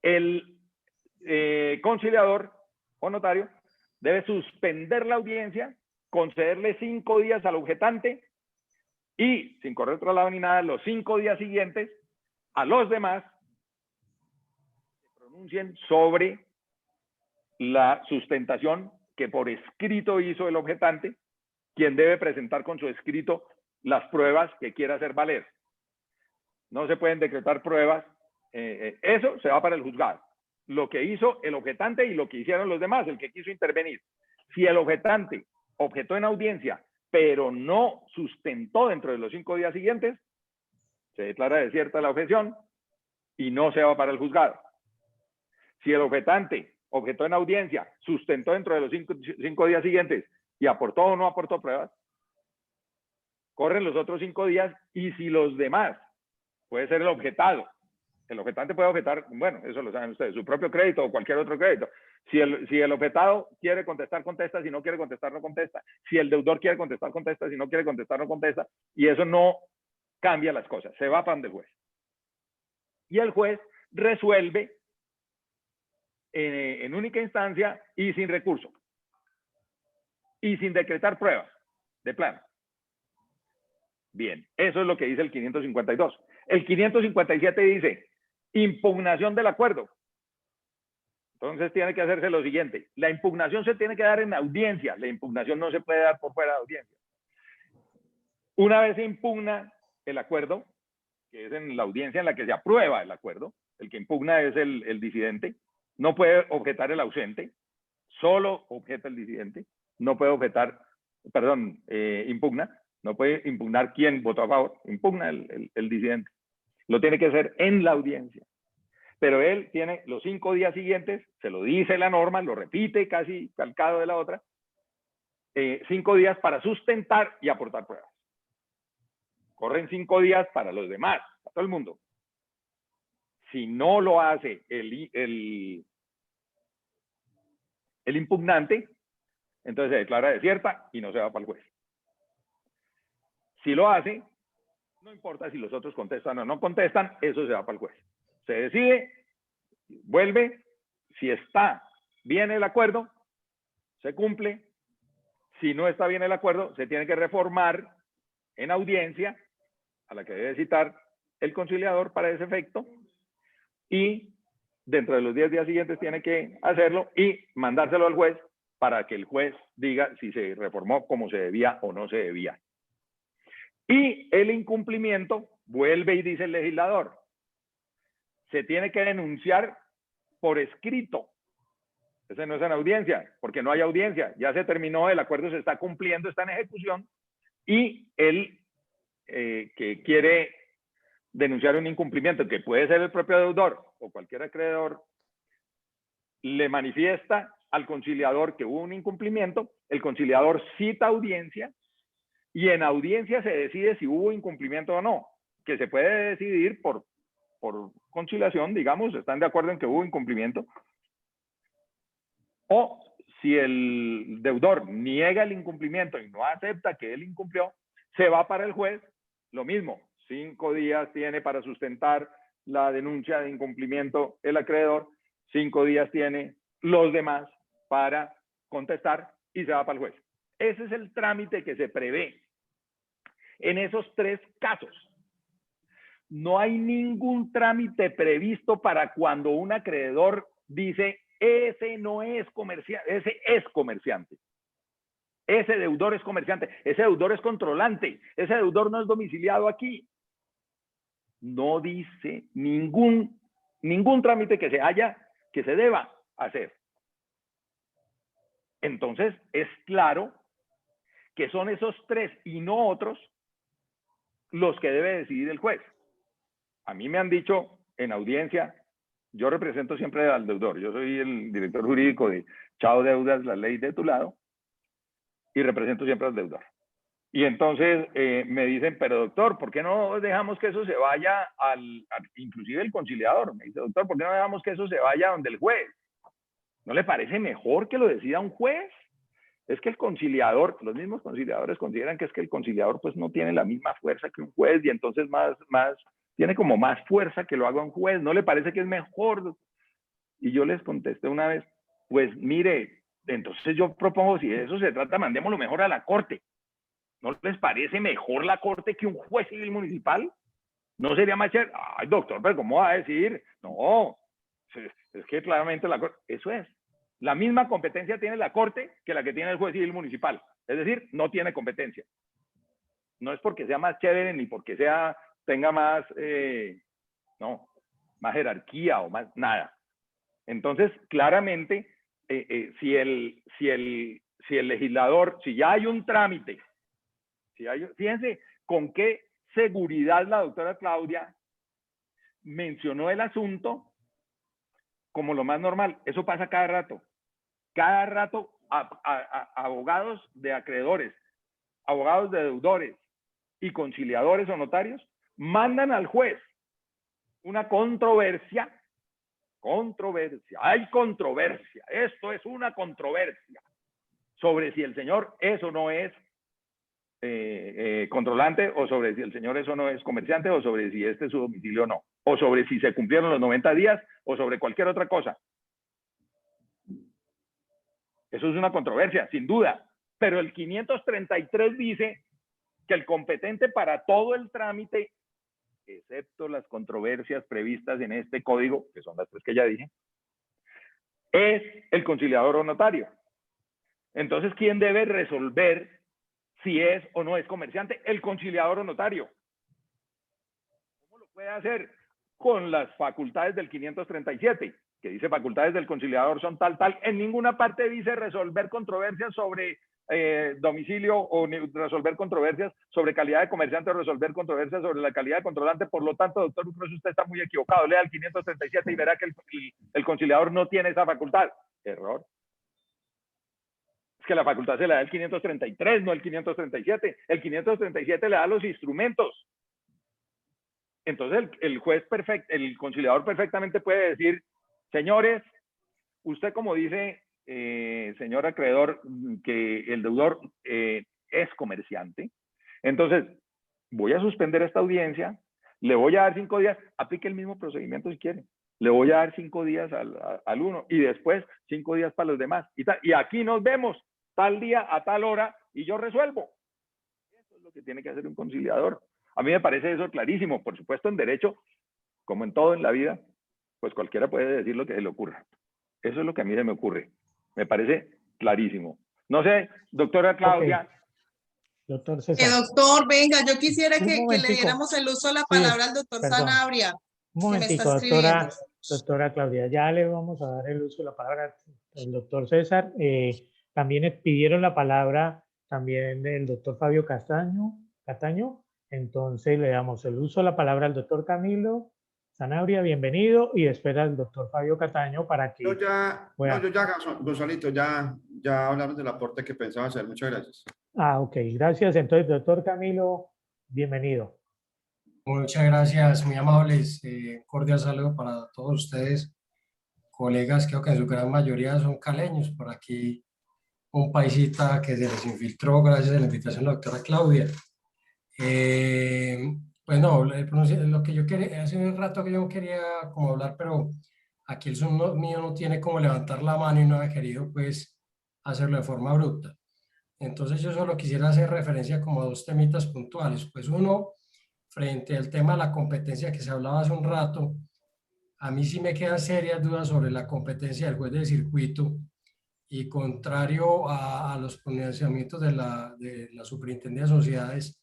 el conciliador o notario debe suspender la audiencia, concederle 5 días al objetante y, sin correr traslado ni nada, los 5 días siguientes a los demás se pronuncien sobre la sustentación que por escrito hizo el objetante, quien debe presentar con su escrito las pruebas que quiera hacer valer. No se pueden decretar pruebas, eso se va para el juzgado. Lo que hizo el objetante y lo que hicieron los demás, el que quiso intervenir. Si el objetante objetó en audiencia, pero no sustentó dentro de los 5 días siguientes, se declara desierta la objeción y no se va para el juzgado. Si el objetante objetó en audiencia, sustentó dentro de los 5 días siguientes y aportó o no aportó pruebas, corren los otros 5 días, y si los demás, puede ser el objetado, el objetante puede objetar, bueno, eso lo saben ustedes, su propio crédito o cualquier otro crédito. Si el objetado quiere contestar, contesta. Si no quiere contestar, no contesta. Si el deudor quiere contestar, contesta. Si no quiere contestar, no contesta. Y eso no cambia las cosas. Se va para donde el juez. Y el juez resuelve en única instancia y sin recurso. Y sin decretar pruebas de plano. Bien, eso es lo que dice el 552. El 557 dice impugnación del acuerdo. Entonces tiene que hacerse lo siguiente: la impugnación se tiene que dar en audiencia, la impugnación no se puede dar por fuera de audiencia. Una vez se impugna el acuerdo, que es en la audiencia en la que se aprueba el acuerdo, el que impugna es el disidente, no puede objetar el ausente, solo objeta el disidente, no puede objetar, perdón, impugna, no puede impugnar quien votó a favor, impugna el disidente. Lo tiene que hacer en la audiencia. Pero él tiene los 5 días siguientes, se lo dice la norma, lo repite casi calcado de la otra, 5 días para sustentar y aportar pruebas. Corren 5 días para los demás, para todo el mundo. Si no lo hace el impugnante, entonces se declara desierta y no se va para el juez. Si lo hace, no importa si los otros contestan o no contestan, eso se va para el juez. Se decide, vuelve, si está bien el acuerdo, se cumple. Si no está bien el acuerdo, se tiene que reformar en audiencia, a la que debe citar el conciliador para ese efecto, y dentro de los 10 días siguientes tiene que hacerlo y mandárselo al juez para que el juez diga si se reformó como se debía o no se debía. Y el incumplimiento Vuelve y dice el legislador, se tiene que denunciar por escrito. Ese no es en audiencia, porque no hay audiencia. Ya se terminó, el acuerdo se está cumpliendo, está en ejecución, y él que quiere denunciar un incumplimiento, que puede ser el propio deudor o cualquier acreedor, le manifiesta al conciliador que hubo un incumplimiento, el conciliador cita audiencia, y en audiencia se decide si hubo incumplimiento o no, que se puede decidir por conciliación, digamos, están de acuerdo en que hubo incumplimiento, o si el deudor niega el incumplimiento y no acepta que él incumplió, se va para el juez, lo mismo, 5 días tiene para sustentar la denuncia de incumplimiento el acreedor, 5 días tiene los demás para contestar y se va para el juez. Ese es el trámite que se prevé en esos 3 casos. No hay ningún trámite previsto para cuando un acreedor dice, ese no es comerciante, ese es comerciante. Ese deudor es comerciante, ese deudor es controlante, ese deudor no es domiciliado aquí. No dice ningún trámite que se deba hacer. Entonces, es claro que son esos 3 y no otros los que debe decidir el juez. A mí me han dicho en audiencia, yo represento siempre al deudor, yo soy el director jurídico de Chao Deudas, la ley de tu lado, y represento siempre al deudor. Y entonces me dicen, pero doctor, ¿por qué no dejamos que eso se vaya inclusive el conciliador? Me dice, doctor, ¿por qué no dejamos que eso se vaya donde el juez? ¿No le parece mejor que lo decida un juez? Es que el conciliador, los mismos conciliadores consideran que es que el conciliador pues no tiene la misma fuerza que un juez y entonces tiene como más fuerza que lo haga un juez. ¿No le parece que es mejor? Y yo les contesté una vez, pues mire, entonces yo propongo, si de eso se trata, mandémoslo mejor a la corte. ¿No les parece mejor la corte que un juez civil municipal? ¿No sería más chévere? Ay, doctor, pero ¿cómo va a decir? No, es que claramente la corte, eso es. La misma competencia tiene la corte que la que tiene el juez civil municipal. Es decir, no tiene competencia. No es porque sea más chévere ni porque tenga más, más jerarquía o más nada. Entonces, claramente, si el legislador, si ya hay un trámite, fíjense con qué seguridad la doctora Claudia mencionó el asunto como lo más normal. Eso pasa cada rato. Cada rato abogados de acreedores, abogados de deudores y conciliadores o notarios mandan al juez una controversia. Hay controversia. Esto es una controversia sobre si el señor es o no es controlante, o sobre si el señor es o no es comerciante, o sobre si este es su domicilio o no, o sobre si se cumplieron los 90 días, o sobre cualquier otra cosa. Eso es una controversia, sin duda. Pero el 533 dice que el competente para todo el trámite, excepto las controversias previstas en este código, que son las 3 que ya dije, es el conciliador o notario. Entonces, ¿quién debe resolver si es o no es comerciante? El conciliador o notario. ¿Cómo lo puede hacer? Con las facultades del 537, que dice facultades del conciliador son tal. En ninguna parte dice resolver controversias sobre domicilio o resolver controversias sobre calidad de comerciante o resolver controversias sobre la calidad de controlante. Por lo tanto, doctor Ucros, usted está muy equivocado. Lea el 537 y verá que el conciliador no tiene esa facultad. Error. Es que la facultad se la da el 533, no el 537. El 537 le da los instrumentos. Entonces el conciliador perfectamente puede decir, señores, usted como dice, señor acreedor, que el deudor es comerciante, entonces voy a suspender esta audiencia, le voy a dar 5 días, aplique el mismo procedimiento si quiere. Le voy a dar 5 días al uno y después 5 días para los demás. Y aquí nos vemos tal día a tal hora y yo resuelvo. Eso es lo que tiene que hacer un conciliador. A mí me parece eso clarísimo. Por supuesto, en derecho, como en todo en la vida, pues cualquiera puede decir lo que se le ocurra. Eso es lo que a mí se me ocurre. Me parece clarísimo. No sé, doctora Claudia, Doctor César. Doctor, venga, yo quisiera Un que le momentico. diéramos el uso de la Sí, palabra al doctor perdón. Sanabria, Un que me está momentico, escribiendo. doctora Claudia, ya le vamos a dar el uso de la palabra al doctor César. También pidieron la palabra también el doctor Fabio Castaño. Entonces le damos el uso de la palabra al doctor Camilo Sanabria, bienvenido, y espera al doctor Fabio Castaño para que... Yo ya, Gonzalito, ya hablamos del aporte que pensaba hacer. Muchas gracias. Ok, gracias. Entonces, doctor Camilo, bienvenido. Muchas gracias, muy amables. Cordial saludo para todos ustedes, colegas, creo que en su gran mayoría son caleños. Por aquí un paisita que se les infiltró gracias a la invitación de la doctora Claudia. Pues no, lo que yo quería, hace un rato que yo quería como hablar, pero aquí el Zoom mío no tiene como levantar la mano y no ha querido pues hacerlo de forma abrupta. Entonces yo solo quisiera hacer referencia como a dos temitas puntuales. Pues uno, frente al tema de la competencia que se hablaba hace un rato, a mí sí me quedan serias dudas sobre la competencia del juez del circuito y contrario a los pronunciamientos de la Superintendencia de Sociedades,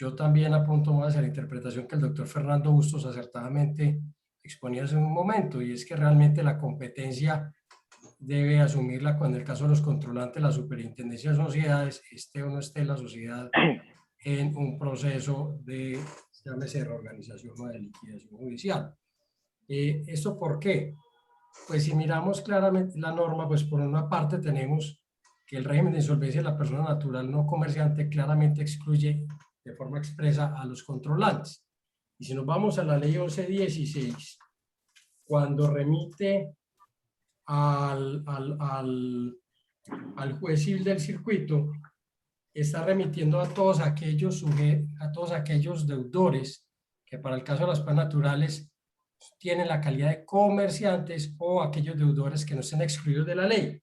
yo también apunto más a la interpretación que el doctor Fernando Bustos acertadamente exponía hace un momento, y es que realmente la competencia debe asumirla cuando en el caso de los controlantes, la Superintendencia de Sociedades, esté o no esté la sociedad en un proceso de, llámese, reorganización o de liquidación judicial. ¿Esto por qué? Pues si miramos claramente la norma, pues por una parte tenemos que el régimen de insolvencia de la persona natural no comerciante claramente excluye de forma expresa a los controlantes. Y si nos vamos a la ley 1116, cuando remite al juez civil del circuito, está remitiendo a todos aquellos deudores que para el caso de las personas naturales tienen la calidad de comerciantes o aquellos deudores que no estén excluidos de la ley.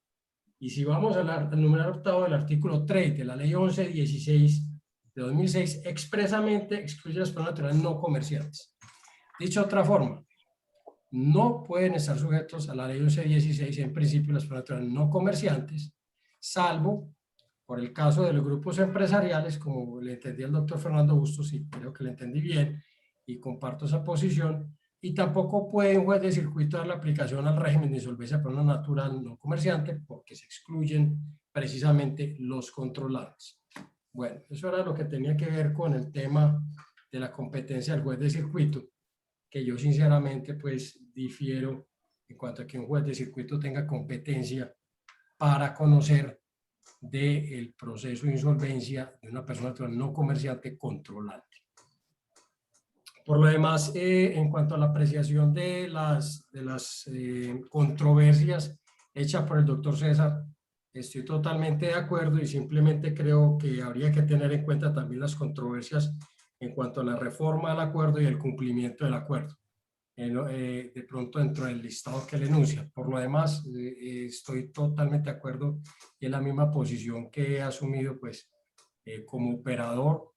Y si vamos al numeral octavo del artículo 3 de la ley 1116 de 2006, expresamente excluye a las personas naturales no comerciantes. Dicho de otra forma, no pueden estar sujetos a la ley 1116 en principio las personas naturales no comerciantes, salvo por el caso de los grupos empresariales, como le entendí al doctor Fernando Bustos, y creo que le entendí bien, y comparto esa posición, y tampoco puede un juez de circuito dar la aplicación al régimen de insolvencia por una natural no comerciante, porque se excluyen precisamente los controlantes. Bueno, eso era lo que tenía que ver con el tema de la competencia del juez de circuito, que yo sinceramente pues difiero en cuanto a que un juez de circuito tenga competencia para conocer del proceso de insolvencia de una persona natural no comerciante controlante. Por lo demás, en cuanto a la apreciación de las controversias hechas por el doctor César, estoy totalmente de acuerdo y simplemente creo que habría que tener en cuenta también las controversias en cuanto a la reforma del acuerdo y el cumplimiento del acuerdo. De pronto dentro del listado que le enuncia. Por lo demás, estoy totalmente de acuerdo y es la misma posición que he asumido pues como operador,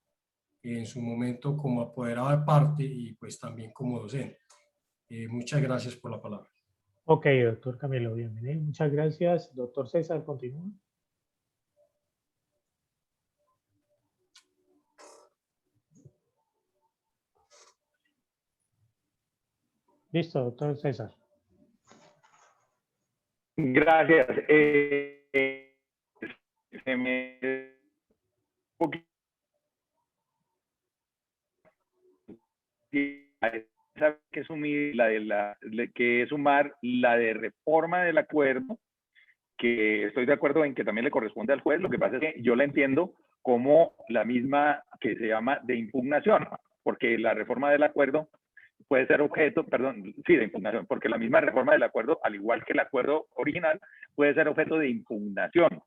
en su momento como apoderado de parte y pues también como docente. Muchas gracias por la palabra. Ok, doctor Camilo, bienvenido. Muchas gracias. Doctor César, continúa. Listo, doctor César. Gracias. Se me... que sumar la de reforma del acuerdo, que estoy de acuerdo en que también le corresponde al juez. Lo que pasa es que yo la entiendo como la misma que se llama de impugnación, porque la reforma del acuerdo puede ser objeto, de impugnación, porque la misma reforma del acuerdo, al igual que el acuerdo original, puede ser objeto de impugnación.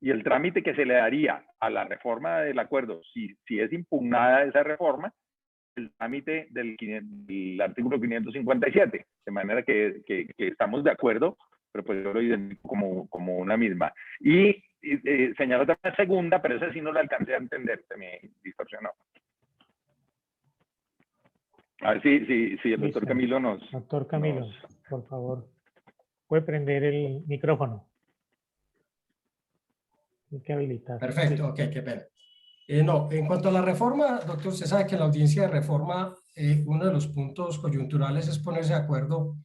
Y el trámite que se le daría a la reforma del acuerdo, si es impugnada esa reforma, el trámite del artículo 557, de manera que estamos de acuerdo, pero pues yo lo identifico como una misma. Y señaló también la segunda, pero esa sí no la alcancé a entender, se me distorsionó. A ver si el doctor Camilo nos... Doctor Camilo, por favor, puede prender el micrófono. Hay que habilitar. Perfecto, ok, qué pena. No, en cuanto a la reforma, doctor, usted sabe que en la audiencia de reforma uno de los puntos coyunturales es ponerse de acuerdo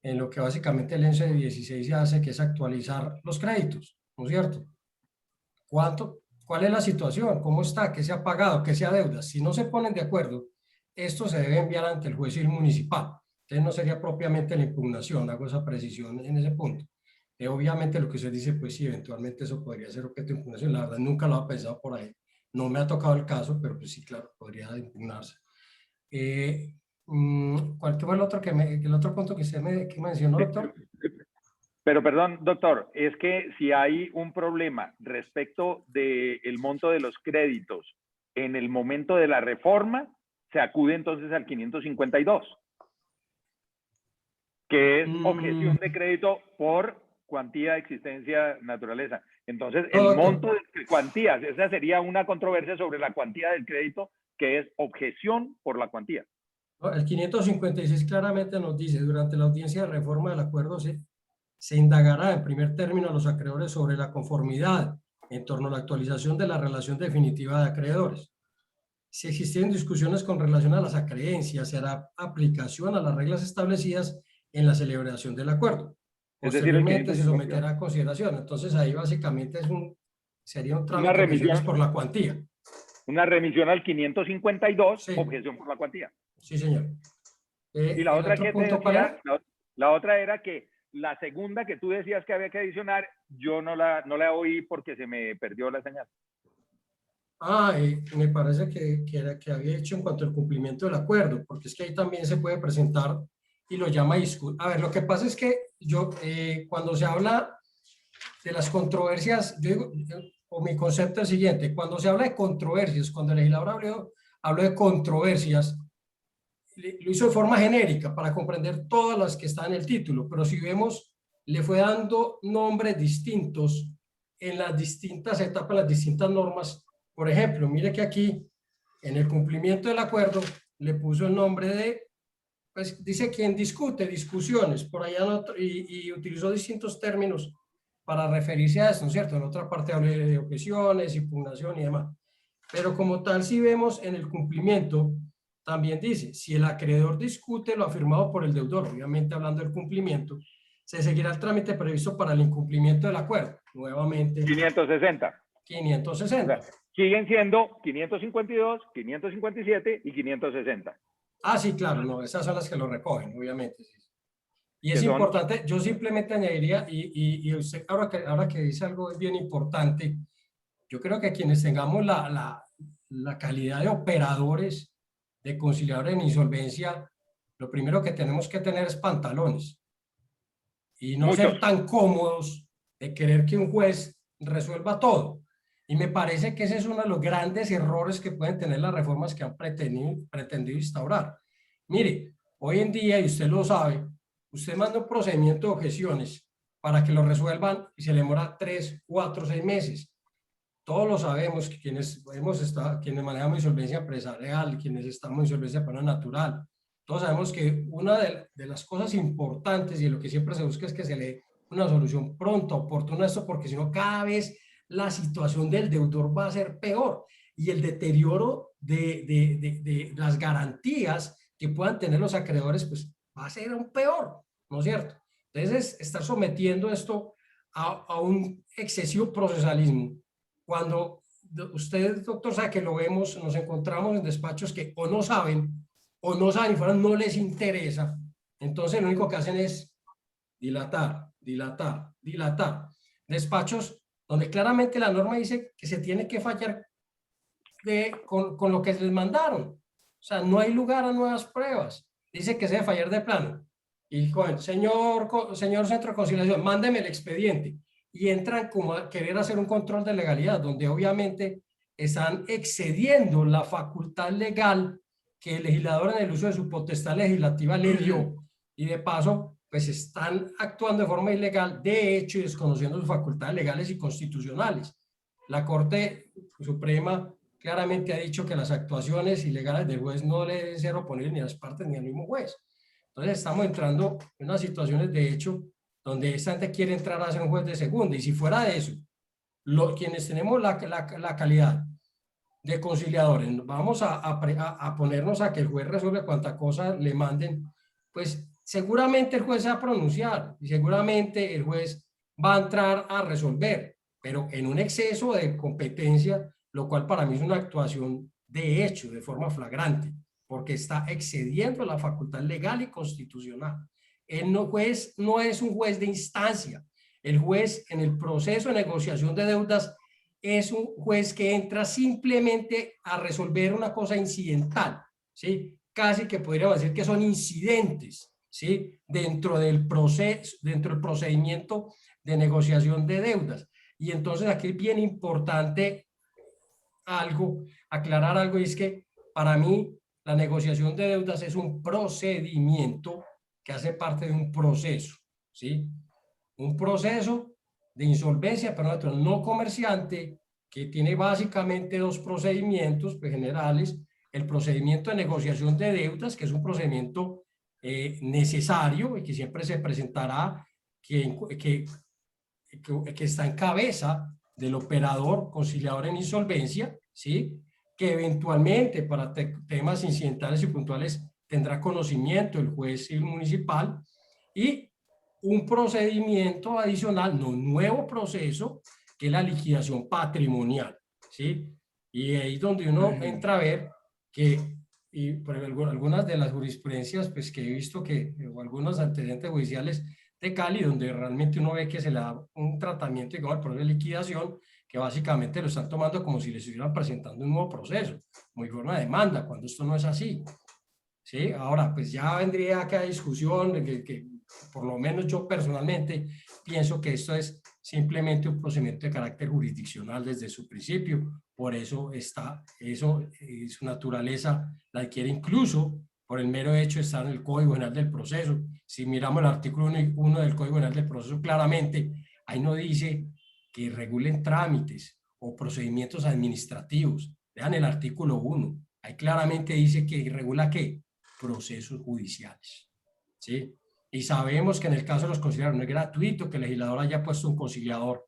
en lo que básicamente el ENSE de 16 hace, que es actualizar los créditos, ¿no es cierto? ¿Cuál es la situación? ¿Cómo está? ¿Qué se ha pagado? ¿Qué se adeuda? Si no se ponen de acuerdo, esto se debe enviar ante el juez civil municipal. Entonces no sería propiamente la impugnación, hago esa precisión en ese punto. Obviamente lo que usted dice, pues sí, eventualmente eso podría ser objeto de impugnación. La verdad nunca lo ha pensado por ahí. No me ha tocado el caso, pero pues sí, claro, podría impugnarse. ¿Cuál fue el otro, el otro punto que usted que mencionó, doctor? Pero perdón, doctor, es que si hay un problema respecto del monto de los créditos en el momento de la reforma, se acude entonces al 552, que es objeción de crédito por cuantía de existencia naturaleza. Entonces, el monto de cuantías, esa sería una controversia sobre la cuantía del crédito, que es objeción por la cuantía. El 556 claramente nos dice, durante la audiencia de reforma del acuerdo se indagará en primer término a los acreedores sobre la conformidad en torno a la actualización de la relación definitiva de acreedores. Si existieran discusiones con relación a las acreencias, se hará aplicación a las reglas establecidas en la celebración del acuerdo. Posteriormente se someterá a consideración. Entonces ahí básicamente sería un trámite de objeciones por la cuantía. Una remisión al 552, sí. Objeción por la cuantía. Sí, señor. Y la otra que te decía, la otra era que la segunda que tú decías que había que adicionar, yo no la oí porque se me perdió la señal. Me parece que había hecho en cuanto al cumplimiento del acuerdo, porque es que ahí también se puede presentar y lo llama discusión. A ver, lo que pasa es que yo, cuando se habla de las controversias, yo digo, o mi concepto es el siguiente: cuando se habla de controversias, cuando el legislador habló de controversias, lo hizo de forma genérica para comprender todas las que están en el título, pero si vemos, le fue dando nombres distintos en las distintas etapas, las distintas normas. Por ejemplo, mire que aquí, en el cumplimiento del acuerdo, le puso el nombre de, pues dice quien discute, discusiones, por allá y utilizó distintos términos para referirse a esto, ¿no es cierto? En otra parte hablé de objeciones, impugnación y demás. Pero como tal, si vemos en el cumplimiento, también dice, si el acreedor discute lo afirmado por el deudor, obviamente hablando del cumplimiento, se seguirá el trámite previsto para el incumplimiento del acuerdo. Nuevamente. 560. 560. O sea, siguen siendo 552, 557 y 560. Ah, sí, claro, no, esas son las que lo recogen, obviamente. Sí. Y es importante, yo simplemente añadiría, y usted ahora que dice algo bien importante, yo creo que quienes tengamos la calidad de operadores, de conciliadores en insolvencia, lo primero que tenemos que tener es pantalones. Y no ser tan cómodos de querer que un juez resuelva todo. Y me parece que ese es uno de los grandes errores que pueden tener las reformas que han pretendido instaurar. Mire, hoy en día, y usted lo sabe, usted manda un procedimiento de objeciones para que lo resuelvan y se le demora 3, 4, 6 meses. Todos lo sabemos, que quienes manejamos insolvencia empresarial, quienes estamos en insolvencia penal natural, todos sabemos que una de las cosas importantes y lo que siempre se busca es que se le dé una solución pronta, oportuna a esto, porque si no cada vez la situación del deudor va a ser peor y el deterioro de las garantías que puedan tener los acreedores pues va a ser aún peor, ¿no es cierto? Entonces estar sometiendo esto a un excesivo procesalismo, cuando usted, doctor, sabe que lo vemos, nos encontramos en despachos que o no saben y fuera no les interesa, entonces lo único que hacen es dilatar. Despachos donde claramente la norma dice que se tiene que fallar con lo que les mandaron. O sea, no hay lugar a nuevas pruebas. Dice que se debe fallar de plano. Y con señor Centro de Conciliación, mándeme el expediente. Y entran como a querer hacer un control de legalidad, donde obviamente están excediendo la facultad legal que el legislador en el uso de su potestad legislativa le dio. Y de paso, pues están actuando de forma ilegal, de hecho, y desconociendo sus facultades legales y constitucionales. La Corte Suprema claramente ha dicho que las actuaciones ilegales del juez no le deben ser oponibles ni a las partes ni al mismo juez. Entonces estamos entrando en unas situaciones de hecho donde esta gente quiere entrar a ser un juez de segunda, y si fuera de eso, quienes tenemos la calidad de conciliadores. Vamos a ponernos a que el juez resuelva cuanta cosa le manden, pues seguramente el juez se va a pronunciar y seguramente el juez va a entrar a resolver, pero en un exceso de competencia, lo cual para mí es una actuación de hecho, de forma flagrante, porque está excediendo la facultad legal y constitucional. El juez no es un juez de instancia. El juez en el proceso de negociación de deudas es un juez que entra simplemente a resolver una cosa incidental, ¿sí? Casi que podríamos decir que son incidentes, ¿sí? Dentro del proceso, dentro del procedimiento de negociación de deudas. Y entonces aquí es bien importante aclarar algo, y es que para mí la negociación de deudas es un procedimiento que hace parte de un proceso, ¿sí? Un proceso de insolvencia, pero no comerciante, que tiene básicamente dos procedimientos generales: el procedimiento de negociación de deudas, que es un procedimiento necesario y que siempre se presentará, que está en cabeza del operador conciliador en insolvencia, ¿sí? Que eventualmente para temas incidentales y puntuales tendrá conocimiento el juez civil municipal, y un procedimiento adicional, no, un nuevo proceso, que es la liquidación patrimonial, ¿sí? Y ahí es donde uno entra a ver que, y por algunas de las jurisprudencias pues, que he visto, o algunos antecedentes judiciales de Cali, donde realmente uno ve que se le da un tratamiento igual al proceso de liquidación, que básicamente lo están tomando como si les estuvieran presentando un nuevo proceso, muy forma de demanda, cuando esto no es así, ¿sí? Ahora, pues ya vendría acá discusión de que por lo menos yo personalmente pienso que esto es simplemente un procedimiento de carácter jurisdiccional desde su principio, por eso su naturaleza la adquiere incluso por el mero hecho de estar en el Código General del Proceso. Si miramos el artículo 1 del Código General del Proceso, claramente ahí no dice que regulen trámites o procedimientos administrativos. Vean el artículo 1, ahí claramente dice que regula ¿qué? Procesos judiciales, ¿sí? Y sabemos que en el caso de los conciliadores no es gratuito que el legislador haya puesto un conciliador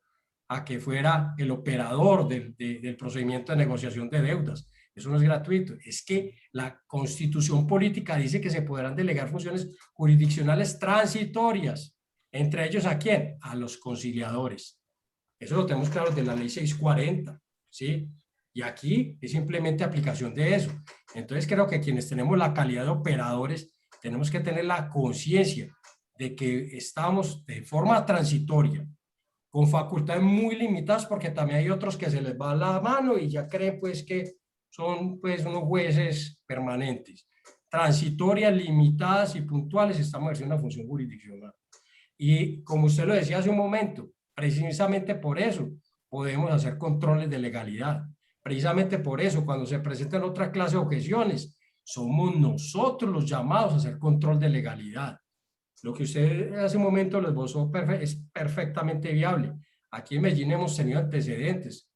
a que fuera el operador del procedimiento de negociación de deudas. Eso no es gratuito. Es que la Constitución política dice que se podrán delegar funciones jurisdiccionales transitorias. ¿Entre ellos a quién? A los conciliadores. Eso lo tenemos claro de la ley 640, ¿sí? Y aquí es simplemente aplicación de eso. Entonces creo que quienes tenemos la calidad de operadores tenemos que tener la conciencia de que estamos de forma transitoria, con facultades muy limitadas, porque también hay otros que se les va la mano y ya creen pues que son pues unos jueces permanentes. Transitorias, limitadas y puntuales, estamos ejerciendo una función jurisdiccional. Y como usted lo decía hace un momento, precisamente por eso podemos hacer controles de legalidad. Precisamente por eso, cuando se presentan otra clase de objeciones, somos nosotros los llamados a hacer control de legalidad. Lo que usted hace un momento lo esbozó es perfectamente viable. Aquí en Medellín hemos tenido antecedentes.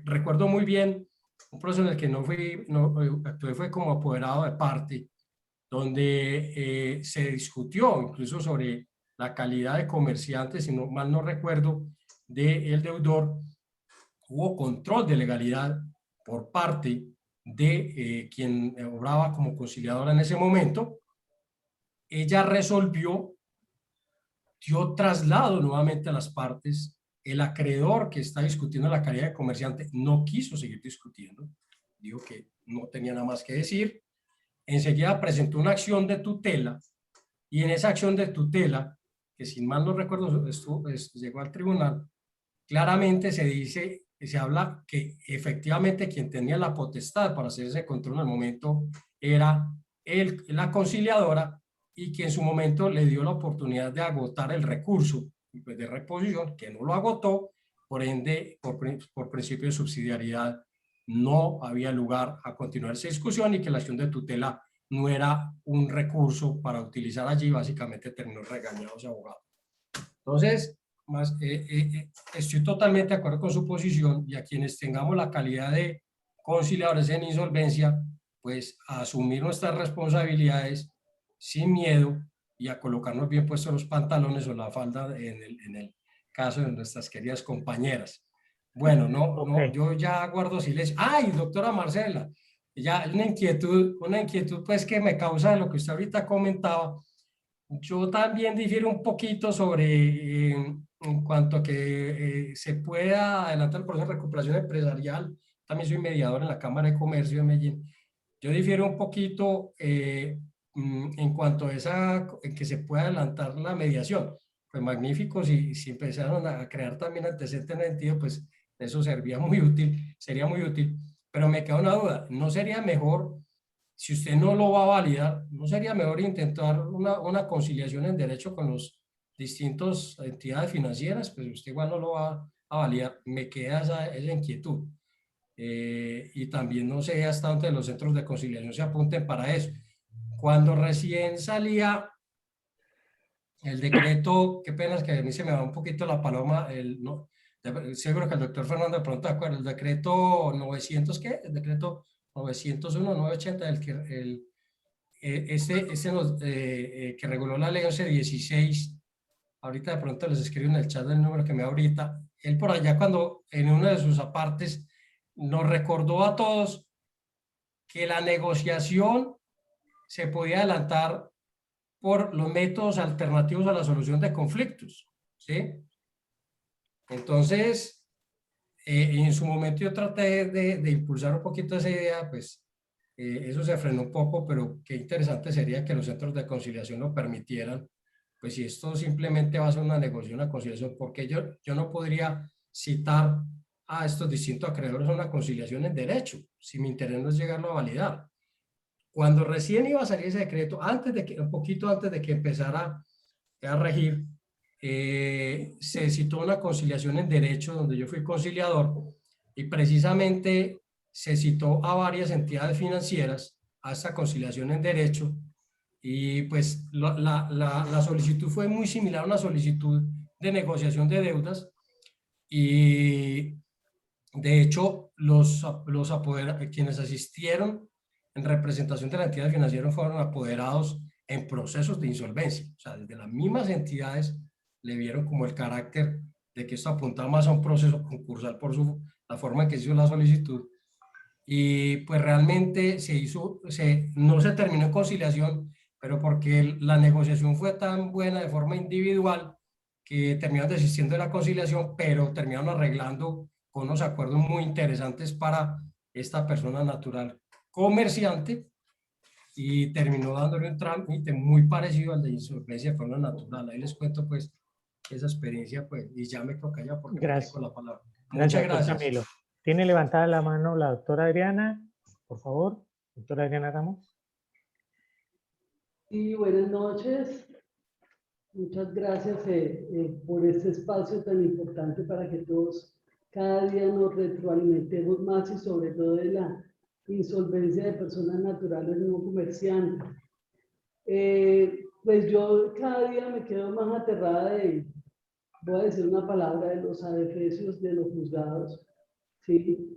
Recuerdo muy bien un proceso en el que actué fue como apoderado de parte, donde se discutió incluso sobre la calidad de comerciante, si no, mal no recuerdo, del deudor. Hubo control de legalidad por parte de quien obraba como conciliadora en ese momento. Ella resolvió, dio traslado nuevamente a las partes. El acreedor que está discutiendo la calidad de comerciante no quiso seguir discutiendo, dijo que no tenía nada más que decir. Enseguida presentó una acción de tutela, y en esa acción de tutela, que si mal no recuerdo llegó al tribunal, claramente se habla que efectivamente quien tenía la potestad para hacer ese control en el momento era la conciliadora, y que en su momento le dio la oportunidad de agotar el recurso de reposición, que no lo agotó, por ende, por principio de subsidiariedad, no había lugar a continuar esa discusión, y que la acción de tutela no era un recurso para utilizar allí. Básicamente terminó regañado ese abogado. Entonces, estoy totalmente de acuerdo con su posición, y a quienes tengamos la calidad de conciliadores en insolvencia, pues a asumir nuestras responsabilidades sin miedo y a colocarnos bien puestos los pantalones o la falda en el caso de nuestras queridas compañeras. Bueno, no, Ok. yo ya guardo silencio. ¡Ay, doctora Marcela! Ya una inquietud pues que me causa de lo que usted ahorita comentaba. Yo también difiero un poquito sobre, en cuanto a que se pueda adelantar el proceso de recuperación empresarial. También soy mediador en la Cámara de Comercio de Medellín. Yo difiero un poquito en cuanto a en que se pueda adelantar la mediación. Pues magnífico, si empezaron a crear también antecedentes en el sentido, pues eso sería muy útil, pero me queda una duda, ¿no sería mejor, si usted no lo va a validar, no sería mejor intentar una conciliación en derecho con los distintos entidades financieras? Pues usted igual no lo va a validar, me queda esa inquietud. Y también no sé hasta dónde los centros de conciliación se apunten para eso. Cuando recién salía el decreto, qué pena es que a mí se me va un poquito la paloma, no, seguro que el doctor Fernando de pronto acuerda, el decreto 900, ¿qué? El decreto 901, 980, que reguló la ley 1116, ahorita de pronto les escribo en el chat el número que me da ahorita, él por allá cuando en una de sus apartes nos recordó a todos que la negociación se podía adelantar por los métodos alternativos a la solución de conflictos, ¿sí? Entonces, en su momento yo traté de impulsar un poquito esa idea, pues eso se frenó un poco, pero qué interesante sería que los centros de conciliación lo permitieran. Pues si esto simplemente va a ser una negociación, una conciliación, porque yo no podría citar a estos distintos acreedores a una conciliación en derecho, si mi interés no es llegarlo a validar. Cuando recién iba a salir ese decreto, un poquito antes de que empezara a regir, se citó una conciliación en derecho donde yo fui conciliador y precisamente se citó a varias entidades financieras a esta conciliación en derecho y pues la solicitud fue muy similar a una solicitud de negociación de deudas y de hecho quienes asistieron en representación de la entidad financiera fueron apoderados en procesos de insolvencia. O sea, desde las mismas entidades le vieron como el carácter de que esto apuntaba más a un proceso concursal por la forma en que se hizo la solicitud. Y pues realmente no se terminó en conciliación, pero porque la negociación fue tan buena de forma individual que terminaron desistiendo de la conciliación, pero terminaron arreglando con unos acuerdos muy interesantes para esta persona natural comerciante y terminó dándole un trámite muy parecido al de insolvencia de forma natural. Ahí les cuento pues esa experiencia pues y ya me toca ya porque me quedé con la palabra. Muchas Gracias, doctor Camilo. Tiene levantada la mano la doctora Adriana, por favor. Doctora Adriana Ramos. Sí, buenas noches. Muchas gracias por este espacio tan importante para que todos cada día nos retroalimentemos más y sobre todo de la insolvencia de personas naturales no comerciantes. Pues yo cada día me quedo más aterrada voy a decir una palabra, de los adefesios de los juzgados, ¿sí?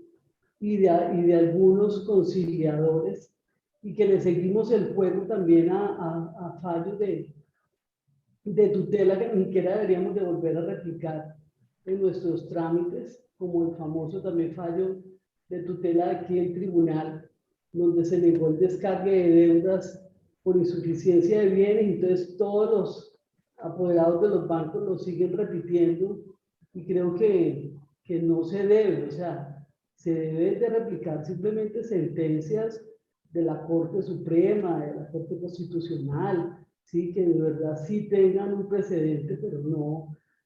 y de algunos conciliadores, y que le seguimos el juego también a fallos de tutela que ni siquiera deberíamos de volver a replicar en nuestros trámites, como el famoso también fallo de tutela de aquí en tribunal, donde se negó el descargue de deudas por insuficiencia de bienes, entonces todos los apoderados de los bancos lo siguen repitiendo, y creo que no se debe, o sea, se debe de replicar simplemente sentencias de la Corte Suprema, de la Corte Constitucional, ¿sí? Que de verdad sí tengan un precedente, pero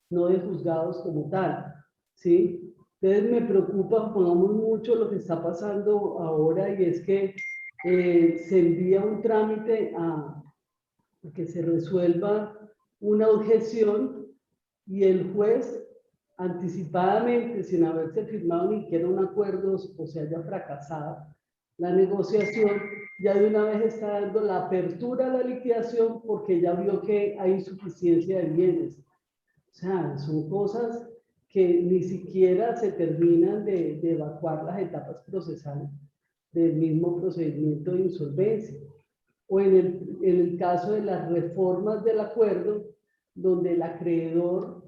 no de juzgados como tal, ¿sí? Entonces me preocupa, pongamos mucho lo que está pasando ahora, y es que se envía un trámite a que se resuelva una objeción y el juez anticipadamente, sin haberse firmado ni siquiera un acuerdo o se haya fracasado la negociación, ya de una vez está dando la apertura a la liquidación porque ya vio que hay insuficiencia de bienes. O sea, son cosas que ni siquiera se terminan de evacuar las etapas procesales del mismo procedimiento de insolvencia. O en el caso de las reformas del acuerdo, donde el acreedor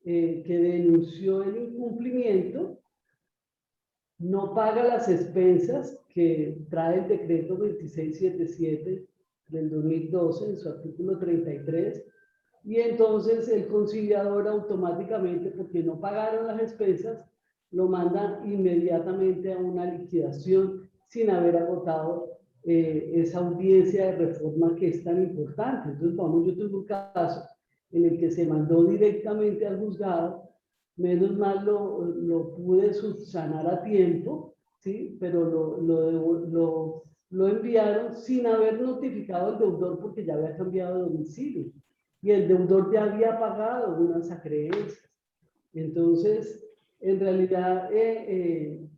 que denunció el incumplimiento, no paga las expensas que trae el decreto 2677 del 2012 en su artículo 33, y entonces el conciliador automáticamente, porque no pagaron las expensas, lo manda inmediatamente a una liquidación sin haber agotado esa audiencia de reforma que es tan importante. Entonces, vamos, yo tuve un caso en el que se mandó directamente al juzgado, menos mal lo pude subsanar a tiempo, ¿sí? Pero lo enviaron sin haber notificado al deudor porque ya había cambiado de domicilio y el deudor ya había pagado unas acreencias. Entonces, en realidad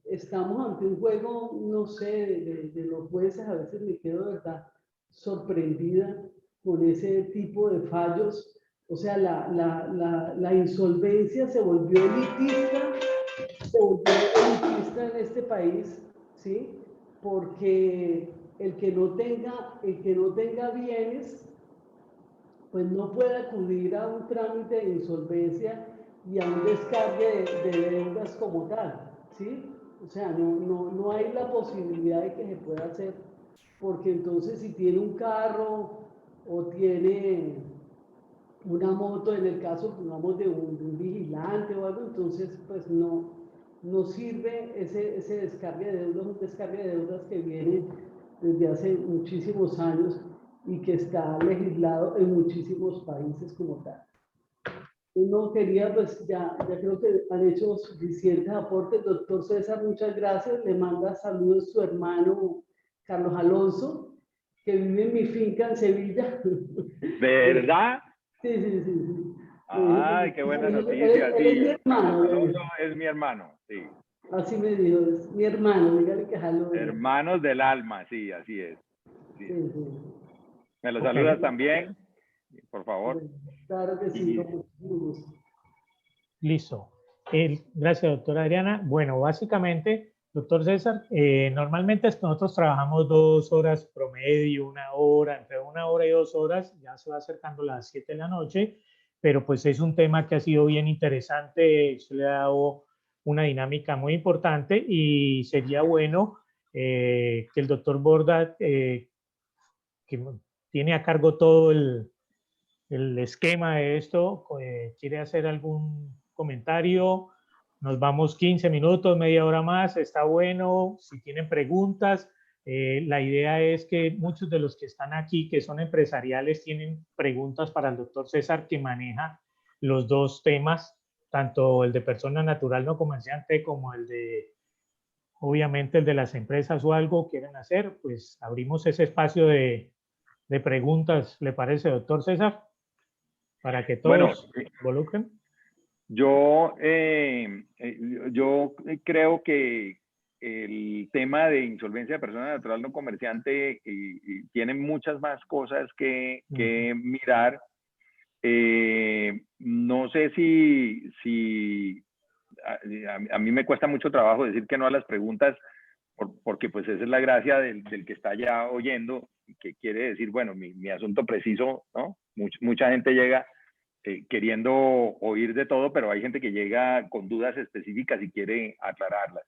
estamos ante un juego, no sé, de los jueces. A veces me quedo de verdad sorprendida con ese tipo de fallos. O sea, la insolvencia se volvió elitista en este país, ¿sí? Porque el que no tenga bienes, pues no puede acudir a un trámite de insolvencia y a un descargue de deudas como tal, ¿sí? O sea, no hay la posibilidad de que se pueda hacer, porque entonces si tiene un carro o tiene una moto, en el caso, digamos, de un vigilante o algo, entonces pues no sirve ese descargue de deudas, un descargue de deudas que viene desde hace muchísimos años y que está legislado en muchísimos países como tal. No quería, pues ya creo que han hecho suficientes aportes. Doctor César, muchas gracias. Le manda saludos su hermano Carlos Alonso, que vive en mi finca en Sevilla. ¿Verdad? Sí. Ay, qué buena noticia. Él es mi hermano. Alonso es mi hermano, sí. Así me dijo, es mi hermano, dígale que jaló. Hermanos del alma, sí, así es. Sí. Sí. ¿Me lo saludas también? Por favor. Claro que sí, con muchísimo gusto. Listo. Gracias, doctora Adriana. Bueno, básicamente, doctor César, normalmente nosotros trabajamos 2 horas promedio, 1 hora, entre 1 hora y 2 horas, ya se va acercando las 7 de la noche, pero pues es un tema que ha sido bien interesante, se le ha dado una dinámica muy importante y sería bueno que el doctor Borda, que tiene a cargo todo el esquema de esto, quiere hacer algún comentario. Nos vamos 15 minutos, media hora más, está bueno. Si tienen preguntas, la idea es que muchos de los que están aquí, que son empresariales, tienen preguntas para el doctor César, que maneja los 2 temas, tanto el de persona natural no comerciante como el de, obviamente, el de las empresas o algo quieren hacer, pues abrimos ese espacio de preguntas. ¿Le parece, doctor César? Para que todos involucren. Yo creo que el tema de insolvencia de persona natural no comerciante tiene muchas más cosas que mirar. No sé si a mí me cuesta mucho trabajo decir que no a las preguntas, porque pues esa es la gracia del que está allá oyendo, que quiere decir, bueno, mi asunto preciso, ¿no? Mucha gente llega queriendo oír de todo, pero hay gente que llega con dudas específicas y quiere aclararlas.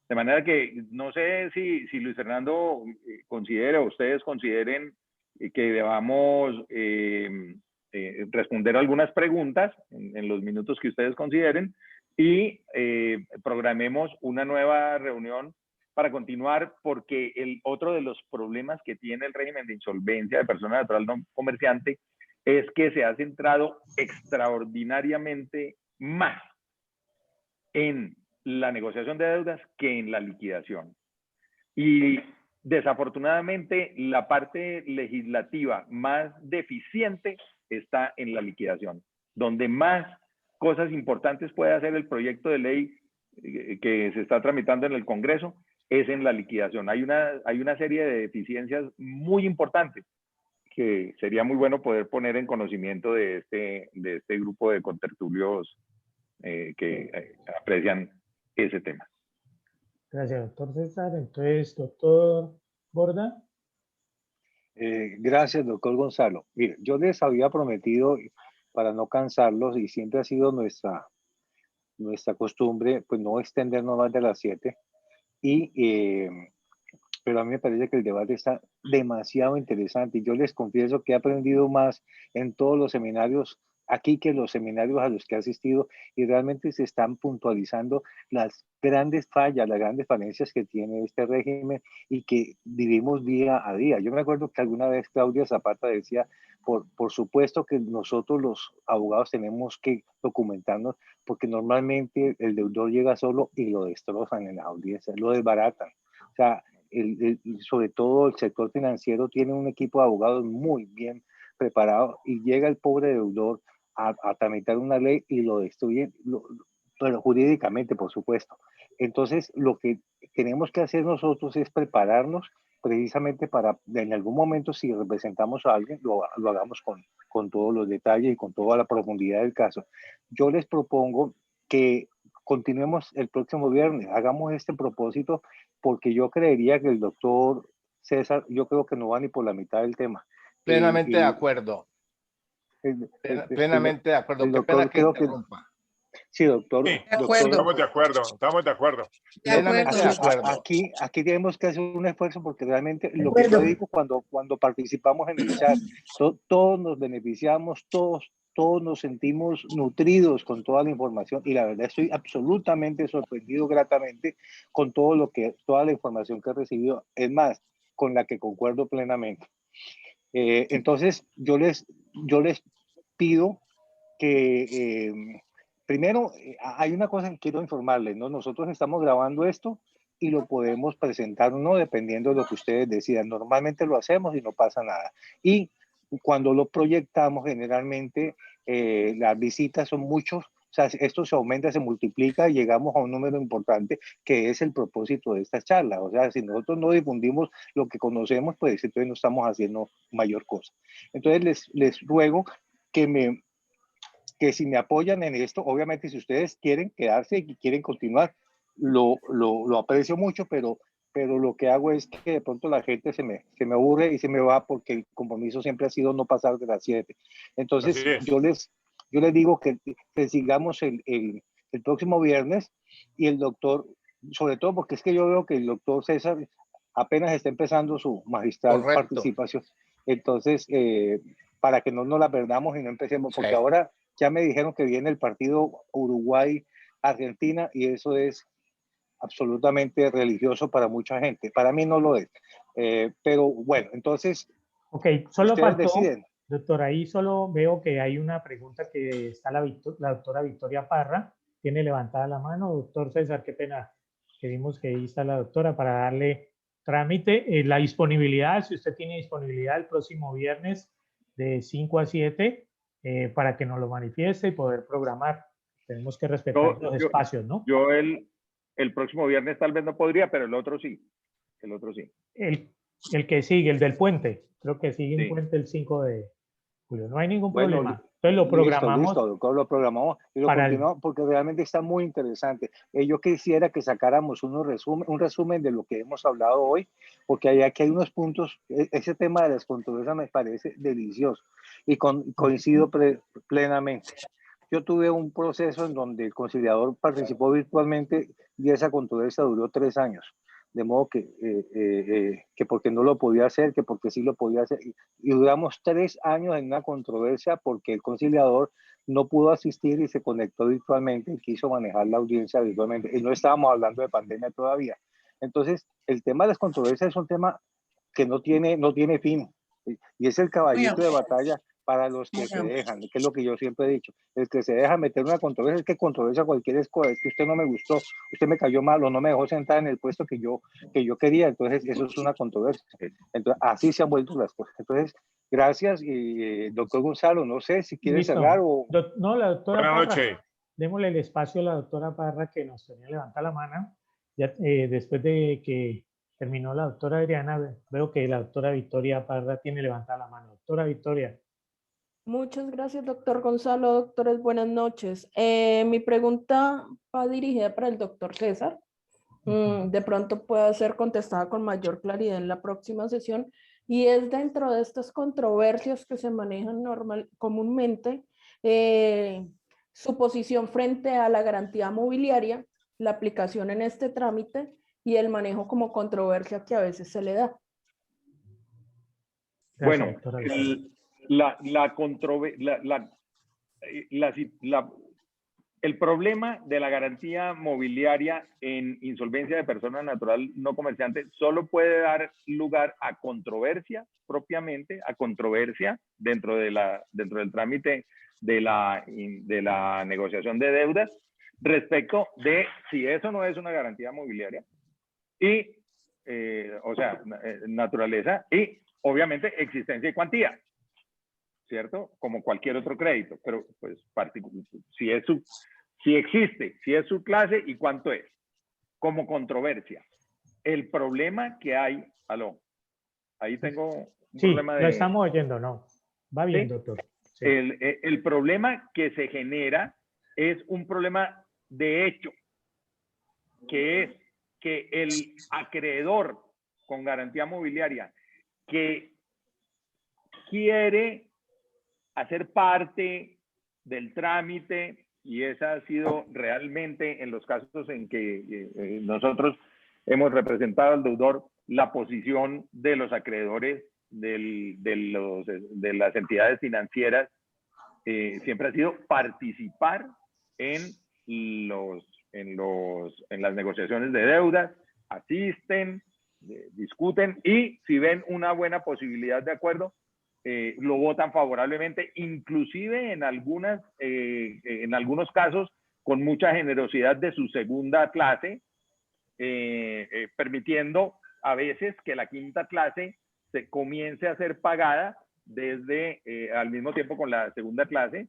De manera que no sé si Luis Fernando considere o ustedes consideren que debamos responder algunas preguntas en los minutos que ustedes consideren y programemos una nueva reunión para continuar, porque otro de los problemas que tiene el régimen de insolvencia de persona natural no comerciante es que se ha centrado extraordinariamente más en la negociación de deudas que en la liquidación. Y desafortunadamente la parte legislativa más deficiente está en la liquidación, donde más cosas importantes puede hacer el proyecto de ley que se está tramitando en el Congreso es en la liquidación. Hay una serie de deficiencias muy importantes que sería muy bueno poder poner en conocimiento de este grupo de contertulios que aprecian ese tema. Gracias, doctor César. Entonces, doctor Borda. Gracias, doctor Gonzalo. Mire, yo les había prometido no cansarlos, y siempre ha sido nuestra costumbre, pues no extendernos más de las 7. Pero a mí me parece que el debate está demasiado interesante. Yo les confieso que he aprendido más en todos los seminarios aquí que en los seminarios a los que he asistido, y realmente se están puntualizando las grandes fallas, las grandes falencias que tiene este régimen y que vivimos día a día. Yo me acuerdo que alguna vez Claudia Zapata decía, por supuesto que nosotros los abogados tenemos que documentarnos, porque normalmente el deudor llega solo y lo destrozan en la audiencia, lo desbaratan. O sea, sobre todo el sector financiero tiene un equipo de abogados muy bien preparado, y llega el pobre deudor a tramitar una ley y lo destruyen, pero jurídicamente, por supuesto. Entonces, lo que tenemos que hacer nosotros es prepararnos precisamente para, en algún momento, si representamos a alguien, lo hagamos con todos los detalles y con toda la profundidad del caso. Yo les propongo que continuemos el próximo viernes, hagamos este propósito, porque yo creería que el doctor César, yo creo que no va ni por la mitad del tema. Plenamente de acuerdo. Plenamente de acuerdo. Qué pena que interrumpa. Sí, doctor. Sí, doctor, estamos de acuerdo, estamos de acuerdo. Plenamente de acuerdo. Aquí tenemos que hacer un esfuerzo, porque realmente lo que yo digo cuando participamos en el chat, todos nos beneficiamos, todos nos sentimos nutridos con toda la información, y la verdad estoy absolutamente sorprendido gratamente con toda la información que he recibido, es más, con la que concuerdo plenamente. Entonces, yo les pido que primero, hay una cosa que quiero informarles, ¿no? Nosotros estamos grabando esto y lo podemos presentar o no, dependiendo de lo que ustedes decidan. Normalmente lo hacemos y no pasa nada. Y cuando lo proyectamos, generalmente las visitas son muchos. O sea, esto se aumenta, se multiplica y llegamos a un número importante, que es el propósito de esta charla. O sea, si nosotros no difundimos lo que conocemos, pues entonces no estamos haciendo mayor cosa. Entonces les ruego que si me apoyan en esto, obviamente si ustedes quieren quedarse y quieren continuar, lo aprecio mucho, pero lo que hago es que de pronto la gente se me aburre y se me va, porque el compromiso siempre ha sido no pasar de las 7. Entonces yo les digo que sigamos el próximo viernes, y el doctor, sobre todo porque es que yo veo que el doctor César apenas está empezando su magistral participación. Entonces, para que no nos la perdamos y no empecemos, porque ahora ya me dijeron que viene el partido Uruguay-Argentina, y eso es absolutamente religioso para mucha gente. Para mí no lo es. Pero bueno, entonces, ok, solo faltó, deciden. Doctor, ahí solo veo que hay una pregunta que está la doctora Victoria Parra, tiene levantada la mano. Doctor César, qué pena, que vimos que ahí está la doctora para darle trámite. La disponibilidad, si usted tiene disponibilidad el próximo viernes de 5 a 7, para que nos lo manifieste y poder programar. Tenemos que respetar los espacios, ¿no? Yo el próximo viernes tal vez no podría, pero el otro sí. El otro sí. El que sigue, el del puente. Creo que sigue en puente el 5 de julio. No hay ningún problema. Entonces lo programamos. Listo, doctor, lo programamos y lo continuamos, porque realmente está muy interesante. Yo quisiera que sacáramos un resumen de lo que hemos hablado hoy, porque aquí hay unos puntos. Ese tema de las controversias me parece delicioso y coincido plenamente. Yo tuve un proceso en donde el conciliador participó virtualmente y esa controversia duró 3 años. De modo que porque no lo podía hacer, que porque sí lo podía hacer. Y duramos 3 años en una controversia porque el conciliador no pudo asistir y se conectó virtualmente y quiso manejar la audiencia virtualmente. Y no estábamos hablando de pandemia todavía. Entonces, el tema de las controversias es un tema que no tiene fin. Y es el caballito de batalla para los que se dejan, que es lo que yo siempre he dicho. El que se deja meter una controversia, es que controversia cualquier cosa, es que usted no me gustó, usted me cayó mal o no me dejó sentar en el puesto que yo quería, entonces eso es una controversia. Entonces, así se han vuelto las cosas. Entonces, gracias, y doctor Gonzalo, no sé si quiere cerrar o... No, la doctora Buenas Parra, noches. démosle el espacio a la doctora Parra, que nos tenía levanta la mano. Ya, después de que terminó la doctora Adriana, veo que la doctora Victoria Parra tiene levantada la mano. Doctora Victoria. Muchas gracias, doctor Gonzalo. Doctores, buenas noches. Mi pregunta va dirigida para el doctor César. De pronto pueda ser contestada con mayor claridad en la próxima sesión, y es dentro de estas controversias que se manejan comúnmente, su posición frente a la garantía mobiliaria, la aplicación en este trámite y el manejo como controversia que a veces se le da. Bueno, el problema de la garantía mobiliaria en insolvencia de persona natural no comerciante solo puede dar lugar a controversia propiamente, a controversia dentro del trámite de la negociación de deudas respecto de si eso no es una garantía mobiliaria y, o sea, naturaleza y obviamente existencia y cuantía, ¿cierto? Como cualquier otro crédito, pero pues si existe, si es su clase y cuánto es, como controversia. El problema que hay, ahí tengo un problema de... lo estamos oyendo, ¿no? Va bien, ¿sí? doctor. Sí. El problema que se genera es un problema de hecho, que es que el acreedor con garantía mobiliaria que quiere hacer parte del trámite, y esa ha sido realmente en los casos en que nosotros hemos representado al deudor, la posición de los acreedores de las entidades financieras, siempre ha sido participar en las negociaciones de deudas, asisten, discuten y si ven una buena posibilidad de acuerdo, lo votan favorablemente, inclusive en algunos casos con mucha generosidad de su segunda clase, permitiendo a veces que la quinta clase se comience a ser pagada desde al mismo tiempo con la segunda clase,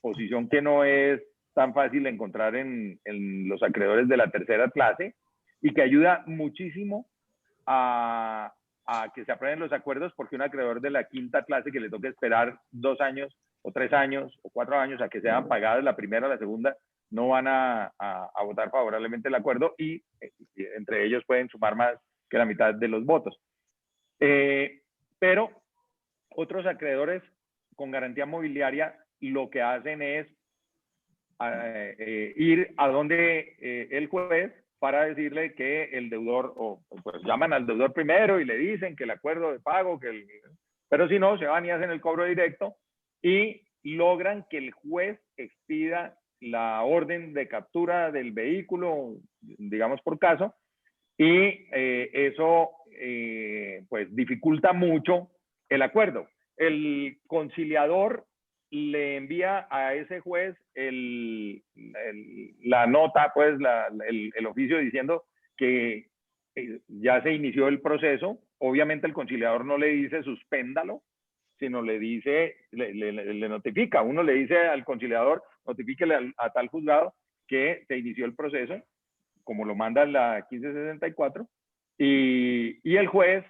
posición que no es tan fácil encontrar en los acreedores de la tercera clase y que ayuda muchísimo a que se aprueben los acuerdos, porque un acreedor de la quinta clase que le toque esperar 2 años o 3 años o 4 años a que sean pagadas la primera o la segunda, no van a votar favorablemente el acuerdo y entre ellos pueden sumar más que la mitad de los votos. Pero otros acreedores con garantía mobiliaria lo que hacen es ir a donde el juez para decirle que el deudor, o pues llaman al deudor primero y le dicen que el acuerdo de pago, pero si no, se van y hacen el cobro directo y logran que el juez expida la orden de captura del vehículo, digamos por caso, y eso pues dificulta mucho el acuerdo. El conciliador le envía a ese juez la nota, pues el oficio diciendo que ya se inició el proceso. Obviamente el conciliador no le dice suspéndalo, sino le dice, le notifica. Uno le dice al conciliador, notifíquele a tal juzgado que se inició el proceso, como lo manda la 1564, y el juez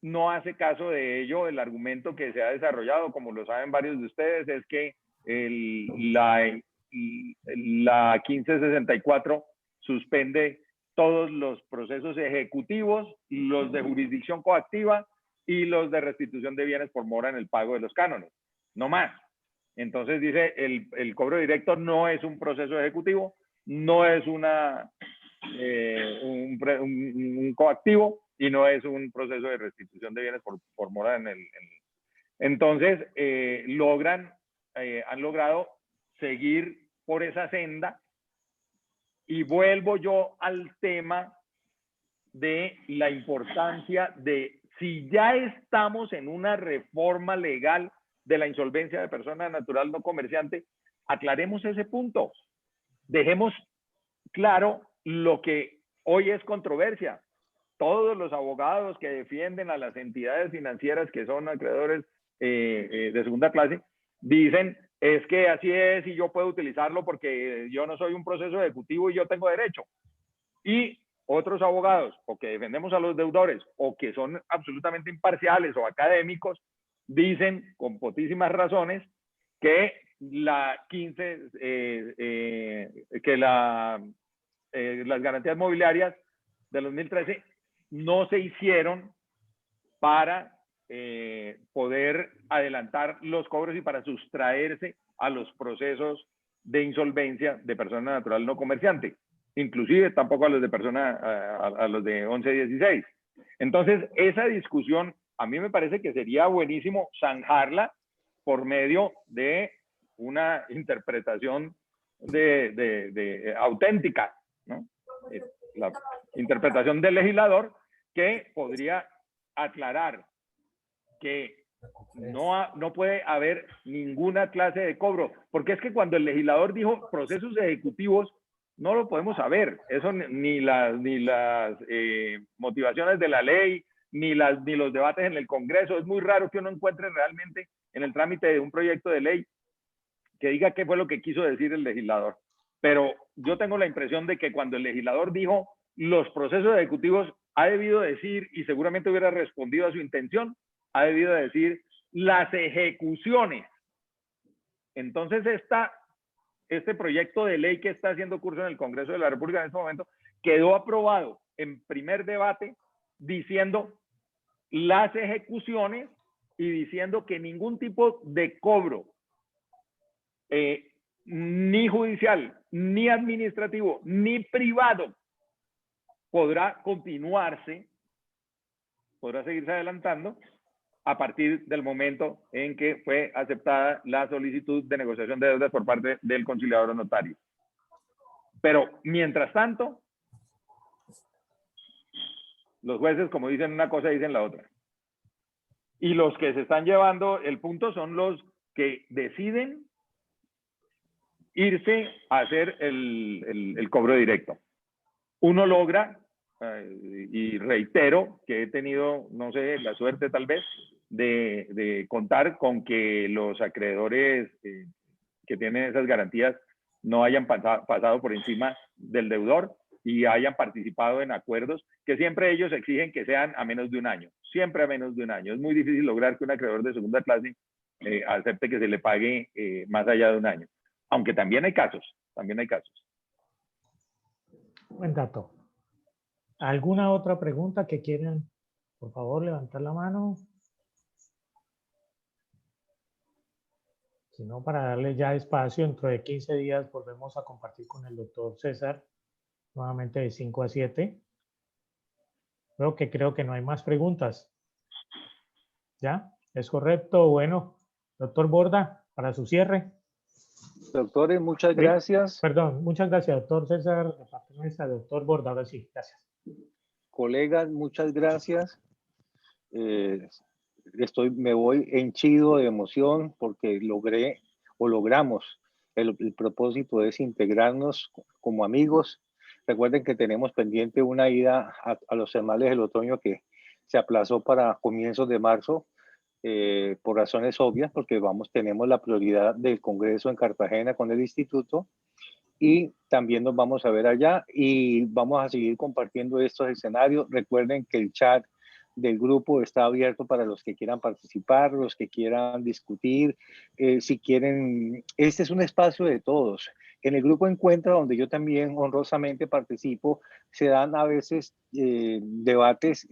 no hace caso de ello. El argumento que se ha desarrollado, como lo saben varios de ustedes, es que la 1564 suspende todos los procesos ejecutivos, los de jurisdicción coactiva y los de restitución de bienes por mora en el pago de los cánones, no más. Entonces dice, el cobro directo no es un proceso ejecutivo, no es un coactivo y no es un proceso de restitución de bienes por mora en Entonces, han logrado seguir por esa senda y vuelvo yo al tema de la importancia de si ya estamos en una reforma legal de la insolvencia de persona natural no comerciante, aclaremos ese punto. Dejemos claro lo que hoy es controversia. Todos los abogados que defienden a las entidades financieras que son acreedores de segunda clase dicen, es que así es y yo puedo utilizarlo porque yo no soy un proceso ejecutivo y yo tengo derecho. Y otros abogados, o que defendemos a los deudores, o que son absolutamente imparciales o académicos, dicen con potísimas razones que las garantías mobiliarias del 2013 no se hicieron para poder adelantar los cobros y para sustraerse a los procesos de insolvencia de persona natural no comerciante, inclusive tampoco a los de a los de 1116. Entonces, esa discusión a mí me parece que sería buenísimo zanjarla por medio de una interpretación auténtica, ¿no? La interpretación del legislador que podría aclarar que no puede haber ninguna clase de cobro, porque es que cuando el legislador dijo procesos ejecutivos, no lo podemos saber, eso ni las motivaciones de la ley, ni los debates en el Congreso. Es muy raro que uno encuentre realmente en el trámite de un proyecto de ley que diga qué fue lo que quiso decir el legislador. Pero yo tengo la impresión de que cuando el legislador dijo los procesos ejecutivos, ha debido decir, y seguramente hubiera respondido a su intención, ha debido decir las ejecuciones. Entonces este proyecto de ley que está haciendo curso en el Congreso de la República en este momento quedó aprobado en primer debate diciendo las ejecuciones y diciendo que ningún tipo de cobro ni judicial, ni administrativo, ni privado podrá continuarse, podrá seguirse adelantando a partir del momento en que fue aceptada la solicitud de negociación de deudas por parte del conciliador o notario. Pero, mientras tanto, los jueces, como dicen una cosa, dicen la otra. Y los que se están llevando el punto son los que deciden irse a hacer el cobro directo. Uno logra, y reitero que he tenido, no sé, la suerte tal vez, de contar con que los acreedores que tienen esas garantías no hayan pasado por encima del deudor y hayan participado en acuerdos que siempre ellos exigen que sean a menos de un año, siempre a menos de un año. Es muy difícil lograr que un acreedor de segunda clase acepte que se le pague más allá de un año, aunque también hay casos, Buen dato. ¿Alguna otra pregunta que quieran? Por favor, levantar la mano. Si no, para darle ya espacio, dentro de 15 días volvemos a compartir con el doctor César, nuevamente de 5 a 7. Creo que no hay más preguntas. ¿Ya? ¿Es correcto? Bueno, doctor Borda, para su cierre. Doctores, muchas gracias. Perdón, muchas gracias, doctor César. Doctor Borda, ahora sí, gracias. Colegas, muchas gracias. Me voy henchido de emoción porque logramos el propósito es integrarnos como amigos. Recuerden que tenemos pendiente una ida a los termales del otoño que se aplazó para comienzos de marzo por razones obvias, porque tenemos la prioridad del Congreso en Cartagena con el instituto y también nos vamos a ver allá y vamos a seguir compartiendo estos escenarios. Recuerden que el chat del grupo está abierto para los que quieran participar, los que quieran discutir, si quieren. Este es un espacio de todos. En el grupo Encuentra, donde yo también honrosamente participo, se dan a veces debates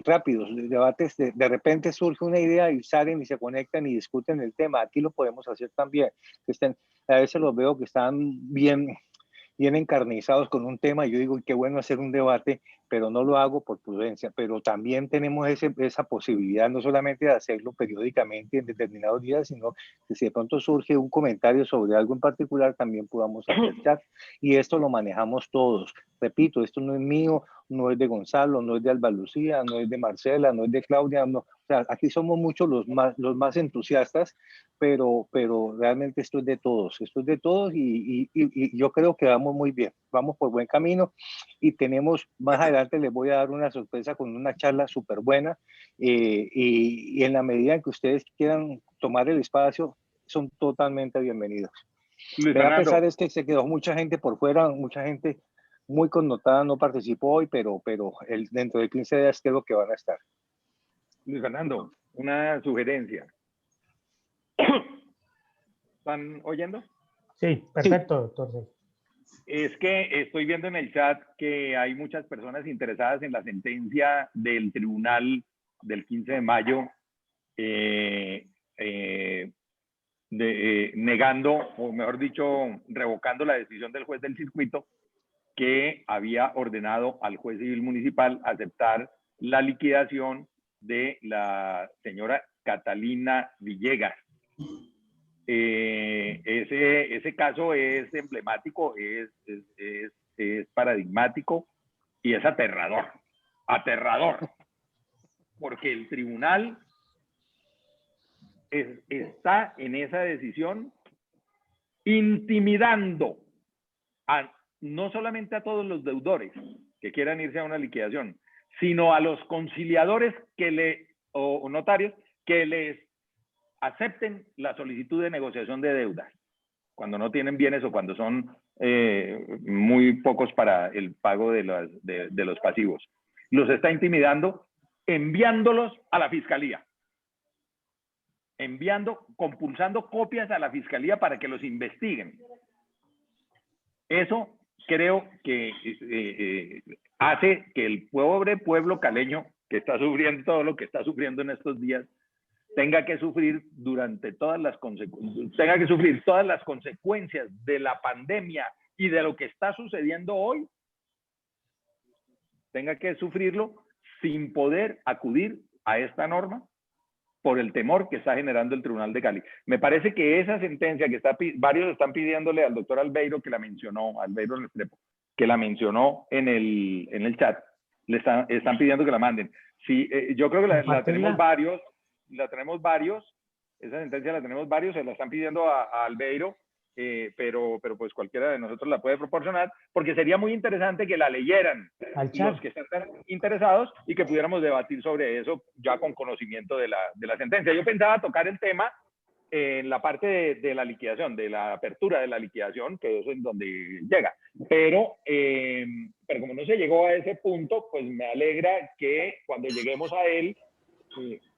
rápidos, debates, de repente surge una idea y salen y se conectan y discuten el tema. Aquí lo podemos hacer también. A veces los veo que están bien encarnizados con un tema y yo digo, qué bueno hacer un debate, pero no lo hago por prudencia. Pero también tenemos esa posibilidad, no solamente de hacerlo periódicamente en determinados días, sino que si de pronto surge un comentario sobre algo en particular, también podamos hacer chat. Y esto lo manejamos todos. Repito, esto no es mío, no es de Gonzalo, no es de Alba Lucía, no es de Marcela, no es de Claudia, no. O sea, aquí somos muchos los más entusiastas, pero realmente esto es de todos y yo creo que vamos muy bien, vamos por buen camino y tenemos, más adelante les voy a dar una sorpresa con una charla súper buena y en la medida en que ustedes quieran tomar el espacio, son totalmente bienvenidos. Me da pesar es que se quedó mucha gente por fuera, mucha gente muy connotada no participó hoy, pero dentro de 15 días creo que van a estar. Luis Fernando, una sugerencia. ¿Están oyendo? Sí, perfecto, doctor. Es que estoy viendo en el chat que hay muchas personas interesadas en la sentencia del tribunal del 15 de mayo negando, o mejor dicho, revocando la decisión del juez del circuito que había ordenado al juez civil municipal aceptar la liquidación de la señora Catalina Villegas. Ese caso es emblemático, es paradigmático y es aterrador, porque el tribunal está en esa decisión intimidando no solamente a todos los deudores que quieran irse a una liquidación, sino a los conciliadores o notarios que les acepten la solicitud de negociación de deudas cuando no tienen bienes o cuando son muy pocos para el pago de los pasivos. Los está intimidando enviándolos a la fiscalía, compulsando copias a la fiscalía para que los investiguen. Eso creo que hace que el pobre pueblo caleño, que está sufriendo todo lo que está sufriendo en estos días, tenga que sufrir todas las consecuencias de la pandemia y de lo que está sucediendo hoy, tenga que sufrirlo sin poder acudir a esta norma por el temor que está generando el Tribunal de Cali. Me parece que esa sentencia que varios están pidiéndole al doctor Albeiro, que la mencionó, Albeiro Restrepo, que la mencionó en el chat, le están pidiendo que la manden. Sí, yo creo que la tenemos varios, esa sentencia la tenemos varios, se la están pidiendo a Albeiro, pero pues cualquiera de nosotros la puede proporcionar, porque sería muy interesante que la leyeran los que están interesados y que pudiéramos debatir sobre eso ya con conocimiento de la sentencia. Yo pensaba tocar el tema en la parte de la liquidación, de la apertura de la liquidación, que eso es donde llega. Pero como no se llegó a ese punto, pues me alegra que cuando lleguemos a él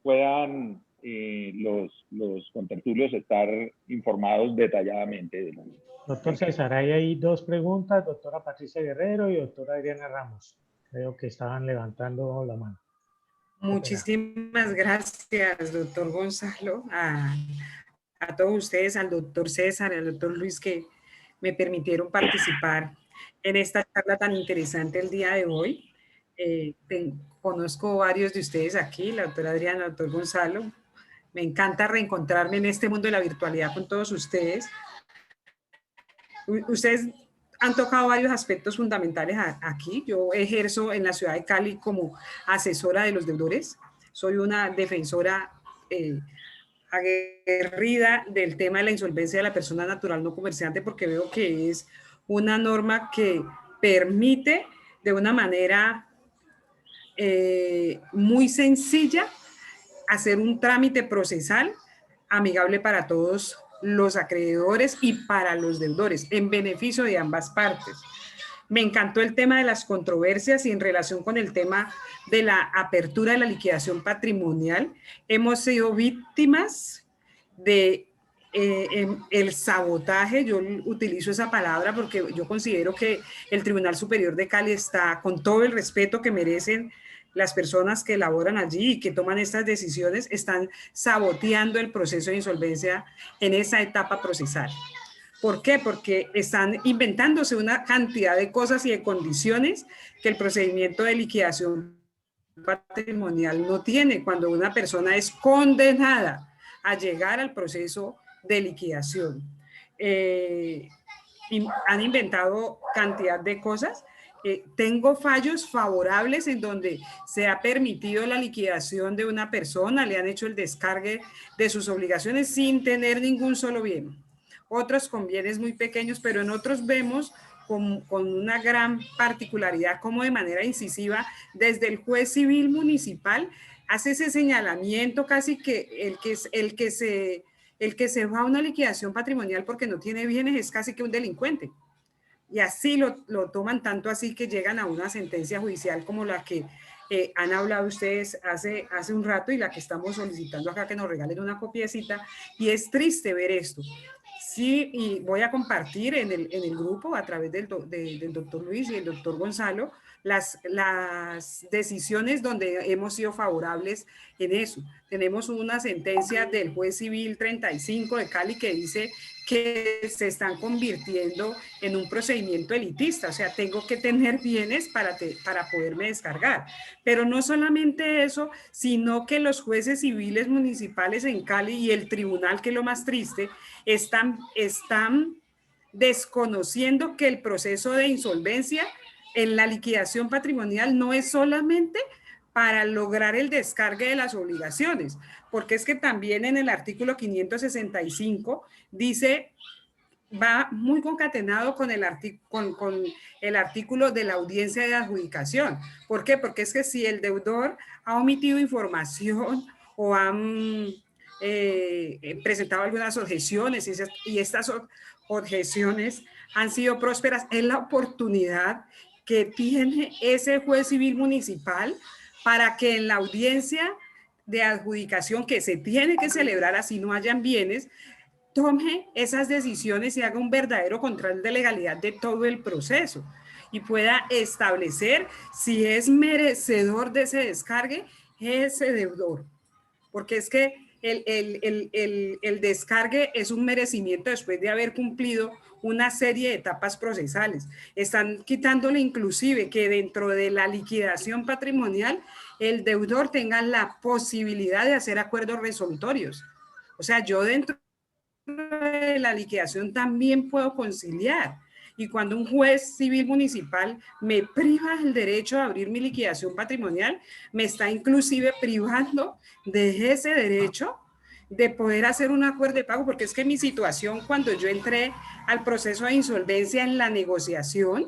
puedan los contertulios estar informados detalladamente. Doctor César, hay ahí dos preguntas, doctora Patricia Guerrero y doctora Adriana Ramos. Creo que estaban levantando la mano. Muchísimas gracias, doctor Gonzalo, a todos ustedes, al doctor César, al doctor Luis, que me permitieron participar en esta charla tan interesante el día de hoy. Conozco varios de ustedes aquí, la doctora Adriana, el doctor Gonzalo. Me encanta reencontrarme en este mundo de la virtualidad con todos ustedes. Ustedes han tocado varios aspectos fundamentales aquí. Yo ejerzo en la ciudad de Cali como asesora de los deudores. Soy una defensora aguerrida del tema de la insolvencia de la persona natural no comerciante, porque veo que es una norma que permite de una manera muy sencilla hacer un trámite procesal amigable para todos los acreedores y para los deudores, en beneficio de ambas partes. Me encantó el tema de las controversias y en relación con el tema de la apertura de la liquidación patrimonial. Hemos sido víctimas de el sabotaje. Yo utilizo esa palabra porque yo considero que el Tribunal Superior de Cali está, con todo el respeto que merecen las personas que elaboran allí y que toman estas decisiones, están saboteando el proceso de insolvencia en esa etapa procesal. ¿Por qué? Porque están inventándose una cantidad de cosas y de condiciones que el procedimiento de liquidación patrimonial no tiene cuando una persona es condenada a llegar al proceso de liquidación. Han inventado cantidad de cosas. Tengo fallos favorables en donde se ha permitido la liquidación de una persona, le han hecho el descargue de sus obligaciones sin tener ningún solo bien. Otros con bienes muy pequeños, pero en otros vemos con una gran particularidad como de manera incisiva desde el juez civil municipal hace ese señalamiento casi que el que se va a una liquidación patrimonial porque no tiene bienes es casi que un delincuente. Y así lo toman, tanto así que llegan a una sentencia judicial como la que han hablado ustedes hace un rato y la que estamos solicitando acá que nos regalen una copiecita. Y es triste ver esto. Sí, y voy a compartir en el grupo a través del doctor Luis y el doctor Gonzalo las decisiones donde hemos sido favorables en eso. Tenemos una sentencia del juez civil 35 de Cali que dice que se están convirtiendo en un procedimiento elitista, o sea, tengo que tener bienes para poderme descargar. Pero no solamente eso, sino que los jueces civiles municipales en Cali y el tribunal, que es lo más triste, están desconociendo que el proceso de insolvencia en la liquidación patrimonial no es solamente para lograr el descargue de las obligaciones, porque es que también en el artículo 565 dice, va muy concatenado con el artículo de la audiencia de adjudicación. ¿Por qué? Porque es que si el deudor ha omitido información o han presentado algunas objeciones y estas objeciones han sido prósperas, es la oportunidad que tiene ese juez civil municipal para que en la audiencia de adjudicación que se tiene que celebrar así no hayan bienes, tome esas decisiones y haga un verdadero control de legalidad de todo el proceso y pueda establecer si es merecedor de ese descargue ese deudor. Porque es que el descargue es un merecimiento después de haber cumplido una serie de etapas procesales. Están quitándole inclusive que dentro de la liquidación patrimonial el deudor tenga la posibilidad de hacer acuerdos resolutorios. O sea, yo dentro de la liquidación también puedo conciliar. Y cuando un juez civil municipal me priva el derecho a abrir mi liquidación patrimonial, me está inclusive privando de ese derecho de poder hacer un acuerdo de pago, porque es que mi situación cuando yo entré al proceso de insolvencia en la negociación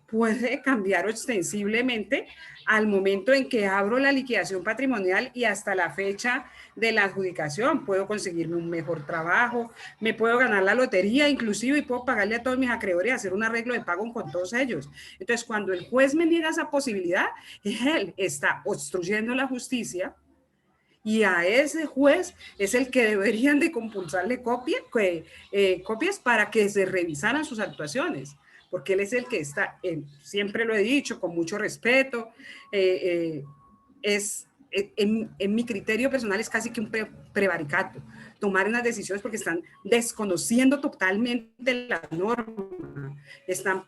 puede cambiar ostensiblemente al momento en que abro la liquidación patrimonial y hasta la fecha de la adjudicación. Puedo conseguirme un mejor trabajo, me puedo ganar la lotería inclusive y puedo pagarle a todos mis acreedores y hacer un arreglo de pago con todos ellos. Entonces, cuando el juez me niega esa posibilidad, él está obstruyendo la justicia y a ese juez es el que deberían de compulsarle copias para que se revisaran sus actuaciones, porque él es el que está, siempre lo he dicho con mucho respeto, en mi criterio personal es casi que un prevaricato, tomar unas decisiones porque están desconociendo totalmente la norma,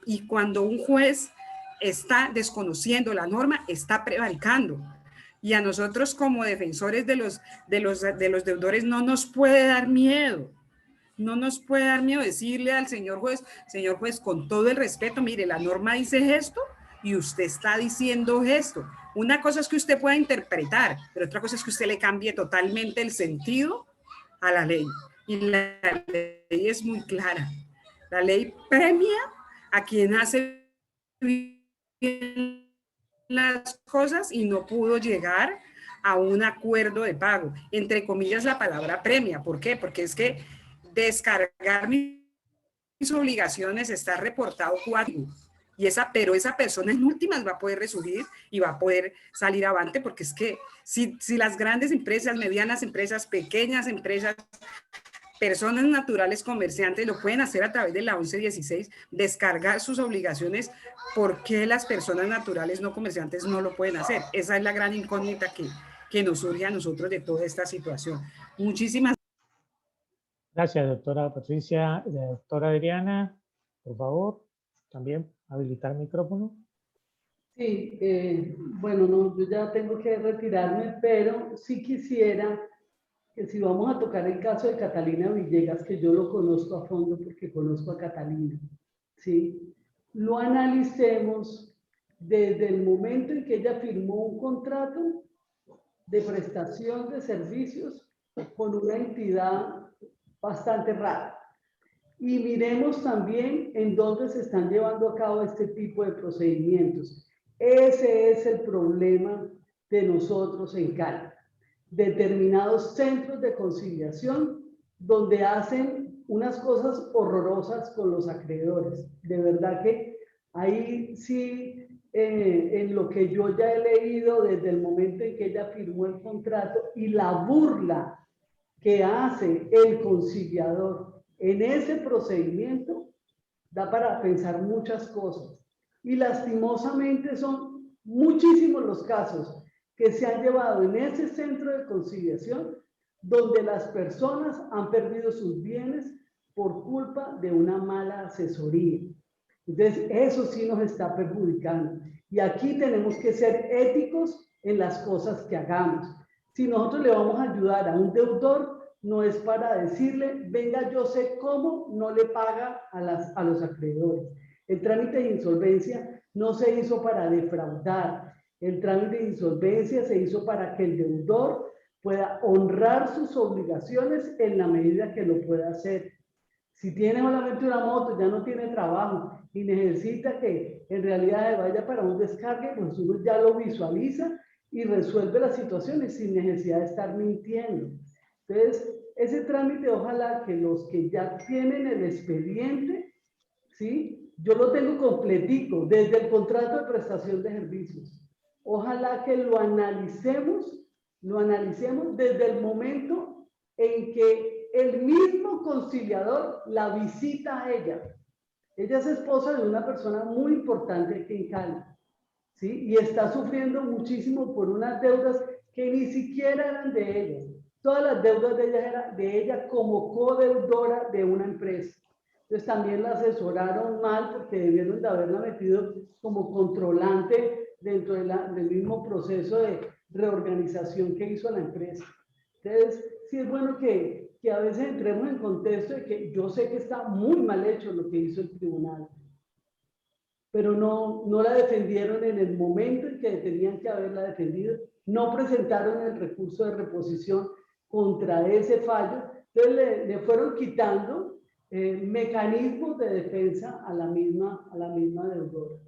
y cuando un juez está desconociendo la norma, está prevaricando. Y a nosotros como defensores de los deudores no nos puede dar miedo. No nos puede dar miedo decirle al señor juez, con todo el respeto, mire, la norma dice esto y usted está diciendo esto. Una cosa es que usted pueda interpretar, pero otra cosa es que usted le cambie totalmente el sentido a la ley. Y la ley es muy clara. La ley premia a quien hace bien las cosas y no pudo llegar a un acuerdo de pago. Entre comillas, la palabra premia. ¿Por qué? Porque es que descargar mis obligaciones está reportado cuatro. Pero esa persona en últimas va a poder resurgir y va a poder salir avante, porque es que si las grandes empresas, medianas empresas, pequeñas empresas, personas naturales comerciantes lo pueden hacer a través de la 1116, descargar sus obligaciones, ¿por qué las personas naturales no comerciantes no lo pueden hacer? Esa es la gran incógnita que nos surge a nosotros de toda esta situación. Muchísimas gracias, doctora Patricia. Doctora Adriana, por favor, también habilitar el micrófono. Sí, bueno, no, yo ya tengo que retirarme, pero sí quisiera que si vamos a tocar el caso de Catalina Villegas, que yo lo conozco a fondo porque conozco a Catalina, ¿sí? Lo analicemos desde el momento en que ella firmó un contrato de prestación de servicios con una entidad bastante rara. Y miremos también en dónde se están llevando a cabo este tipo de procedimientos. Ese es el problema de nosotros en Cali. Determinados centros de conciliación donde hacen unas cosas horrorosas con los acreedores. De verdad que ahí sí, en lo que yo ya he leído desde el momento en que ella firmó el contrato y la burla que hace el conciliador en ese procedimiento, da para pensar muchas cosas. Y lastimosamente son muchísimos los casos que se han llevado en ese centro de conciliación, donde las personas han perdido sus bienes por culpa de una mala asesoría. Entonces, eso sí nos está perjudicando. Y aquí tenemos que ser éticos en las cosas que hagamos. Si nosotros le vamos a ayudar a un deudor, no es para decirle, venga, yo sé cómo no le paga a los acreedores. El trámite de insolvencia no se hizo para defraudar. El trámite de insolvencia se hizo para que el deudor pueda honrar sus obligaciones en la medida que lo pueda hacer. Si tiene solamente una moto, ya no tiene trabajo y necesita que en realidad vaya para un descargue, pues uno ya lo visualiza y resuelve las situaciones sin necesidad de estar mintiendo. Entonces, ese trámite, ojalá que los que ya tienen el expediente, ¿sí? Yo lo tengo completico, desde el contrato de prestación de servicios. Ojalá que lo analicemos desde el momento en que el mismo conciliador la visita a ella. Ella es esposa de una persona muy importante aquí en Cali, ¿sí? Y está sufriendo muchísimo por unas deudas que ni siquiera eran de ella. Todas las deudas de ella eran de ella como codeudora de una empresa. Entonces también la asesoraron mal porque debieron de haberla metido como controlante dentro del mismo proceso de reorganización que hizo la empresa. Entonces, sí es bueno que a veces entremos en contexto de que yo sé que está muy mal hecho lo que hizo el tribunal, pero no la defendieron en el momento en que tenían que haberla defendido, no presentaron el recurso de reposición contra ese fallo, entonces le fueron quitando mecanismos de defensa a la misma deudora.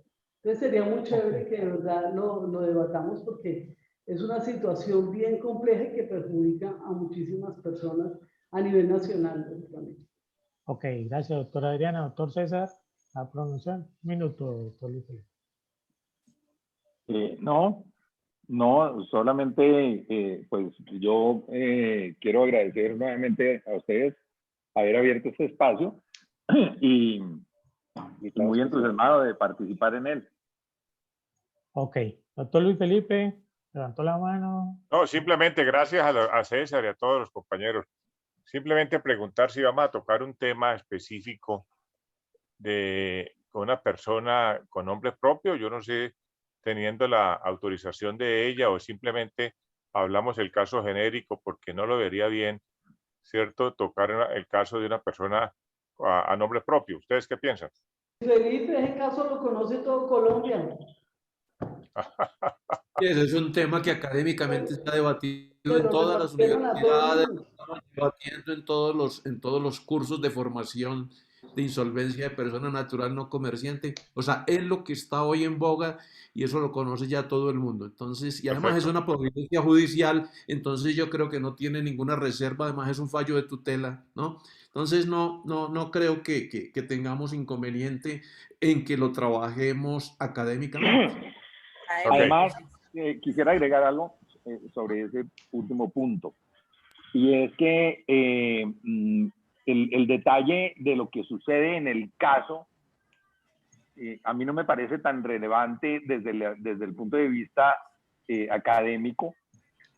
Entonces sería muy chévere que de verdad lo debatamos porque es una situación bien compleja y que perjudica a muchísimas personas a nivel nacional. Ok, gracias, doctora Adriana. Doctor César, la pronunciación. Un minuto, doctor Luis Felipe. No, solamente pues yo quiero agradecer nuevamente a ustedes haber abierto este espacio y muy entusiasmado de participar en él. Ok, doctor Luis Felipe, levantó la mano. No, simplemente gracias a César y a todos los compañeros. Simplemente preguntar si vamos a tocar un tema específico de una persona con nombre propio. Yo no sé, teniendo la autorización de ella o simplemente hablamos el caso genérico porque no lo vería bien, ¿cierto? Tocar el caso de una persona a nombre propio. ¿Ustedes qué piensan? Felipe, ese caso lo conoce todo Colombia. Ese es un tema que académicamente está debatido en todas las universidades, debatiendo en todos los cursos de formación de insolvencia de persona natural no comerciante. O sea, es lo que está hoy en boga y eso lo conoce ya todo el mundo. Entonces, y además es una providencia judicial, entonces yo creo que no tiene ninguna reserva, además es un fallo de tutela, ¿no? Entonces no creo que tengamos inconveniente en que lo trabajemos académicamente. Además, quisiera agregar algo sobre ese último punto. Y es que el detalle de lo que sucede en el caso, a mí no me parece tan relevante desde el punto de vista académico,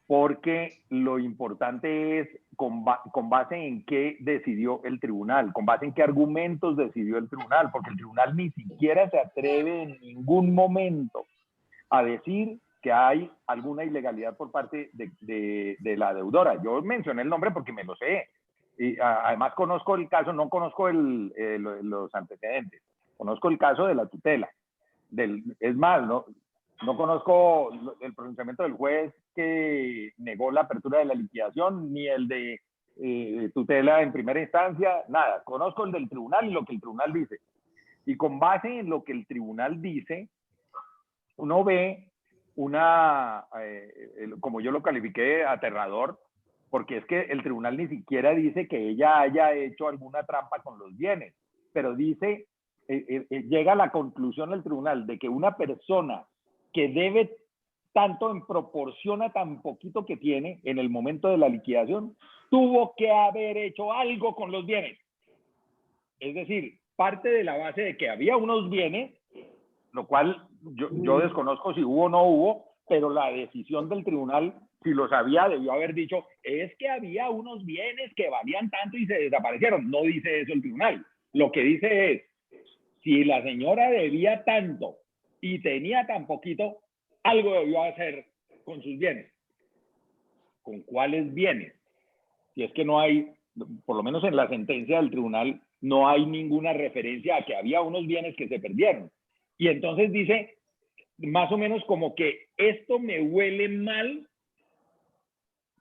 porque lo importante es con base en qué decidió el tribunal, con base en qué argumentos decidió el tribunal, porque el tribunal ni siquiera se atreve en ningún momento a decir que hay alguna ilegalidad por parte de la deudora. Yo mencioné el nombre porque me lo sé. Y además conozco el caso, no conozco los antecedentes. Conozco el caso de la tutela. Es más, no conozco el pronunciamiento del juez que negó la apertura de la liquidación, ni el de tutela en primera instancia, nada. Conozco el del tribunal y lo que el tribunal dice. Y con base en lo que el tribunal dice, uno ve como yo lo califiqué, aterrador, porque es que el tribunal ni siquiera dice que ella haya hecho alguna trampa con los bienes, pero dice, llega a la conclusión el tribunal de que una persona que debe tanto en proporción a tan poquito que tiene en el momento de la liquidación, tuvo que haber hecho algo con los bienes. Es decir, parte de la base de que había unos bienes, lo cual yo desconozco si hubo o no hubo, pero la decisión del tribunal, si lo sabía, debió haber dicho, es que había unos bienes que valían tanto y se desaparecieron. No dice eso el tribunal. Lo que dice es, si la señora debía tanto y tenía tan poquito, algo debió hacer con sus bienes. ¿Con cuáles bienes? Si es que no hay, por lo menos en la sentencia del tribunal, no hay ninguna referencia a que había unos bienes que se perdieron. Y entonces dice, más o menos como que esto me huele mal,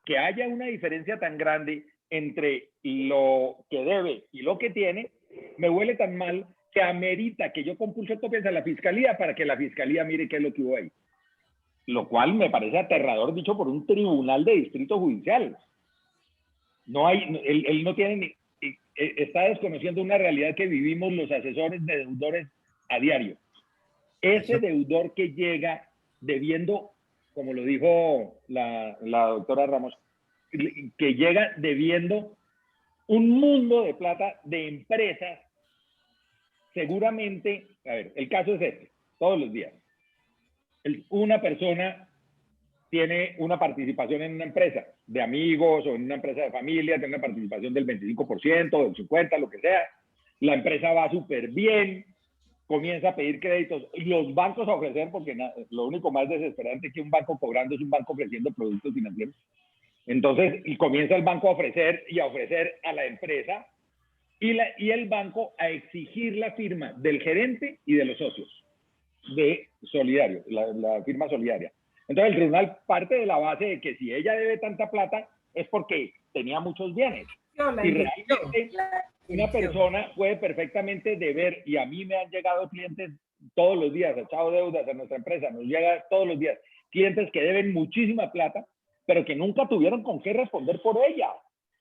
que haya una diferencia tan grande entre lo que debe y lo que tiene, me huele tan mal que amerita que yo compulse copias a la fiscalía para que la fiscalía mire qué es lo que hubo ahí. Lo cual me parece aterrador dicho por un tribunal de distrito judicial. No hay, él no tiene, está desconociendo una realidad que vivimos los asesores de deudores a diario. Ese deudor que llega debiendo, como lo dijo la doctora Ramos, que llega debiendo un mundo de plata de empresas, seguramente, a ver, el caso es este, todos los días. Una persona tiene una participación en una empresa de amigos o en una empresa de familia, tiene una participación del 25%, del 50%, lo que sea. La empresa va súper bien, comienza a pedir créditos, los bancos a ofrecer, porque lo único más desesperante que un banco cobrando es un banco ofreciendo productos financieros. Entonces, y comienza el banco a ofrecer a la empresa y el banco a exigir la firma del gerente y de los socios de Solidario, la firma solidaria. Entonces el tribunal parte de la base de que si ella debe tanta plata es porque tenía muchos bienes. Y realmente una persona puede perfectamente deber, y a mí me han llegado clientes todos los días, echado deudas a nuestra empresa, nos llega todos los días clientes que deben muchísima plata, pero que nunca tuvieron con qué responder por ella.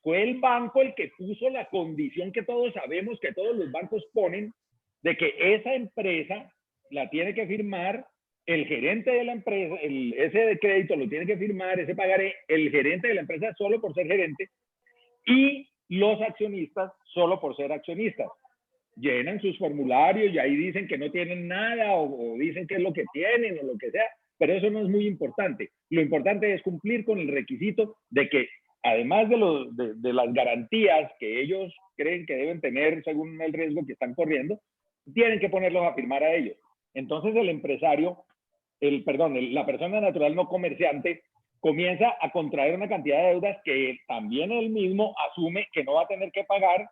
Fue el banco el que puso la condición que todos sabemos, que todos los bancos ponen, de que esa empresa la tiene que firmar el gerente de la empresa, ese de crédito lo tiene que firmar, ese pagaré, el gerente de la empresa solo por ser gerente y los accionistas solo por ser accionistas. Llenan sus formularios y ahí dicen que no tienen nada o dicen qué es lo que tienen o lo que sea, pero eso no es muy importante. Lo importante es cumplir con el requisito de que además de las garantías que ellos creen que deben tener según el riesgo que están corriendo, tienen que ponerlos a firmar a ellos. Entonces el empresario, la persona natural no comerciante comienza a contraer una cantidad de deudas que también él mismo asume que no va a tener que pagar.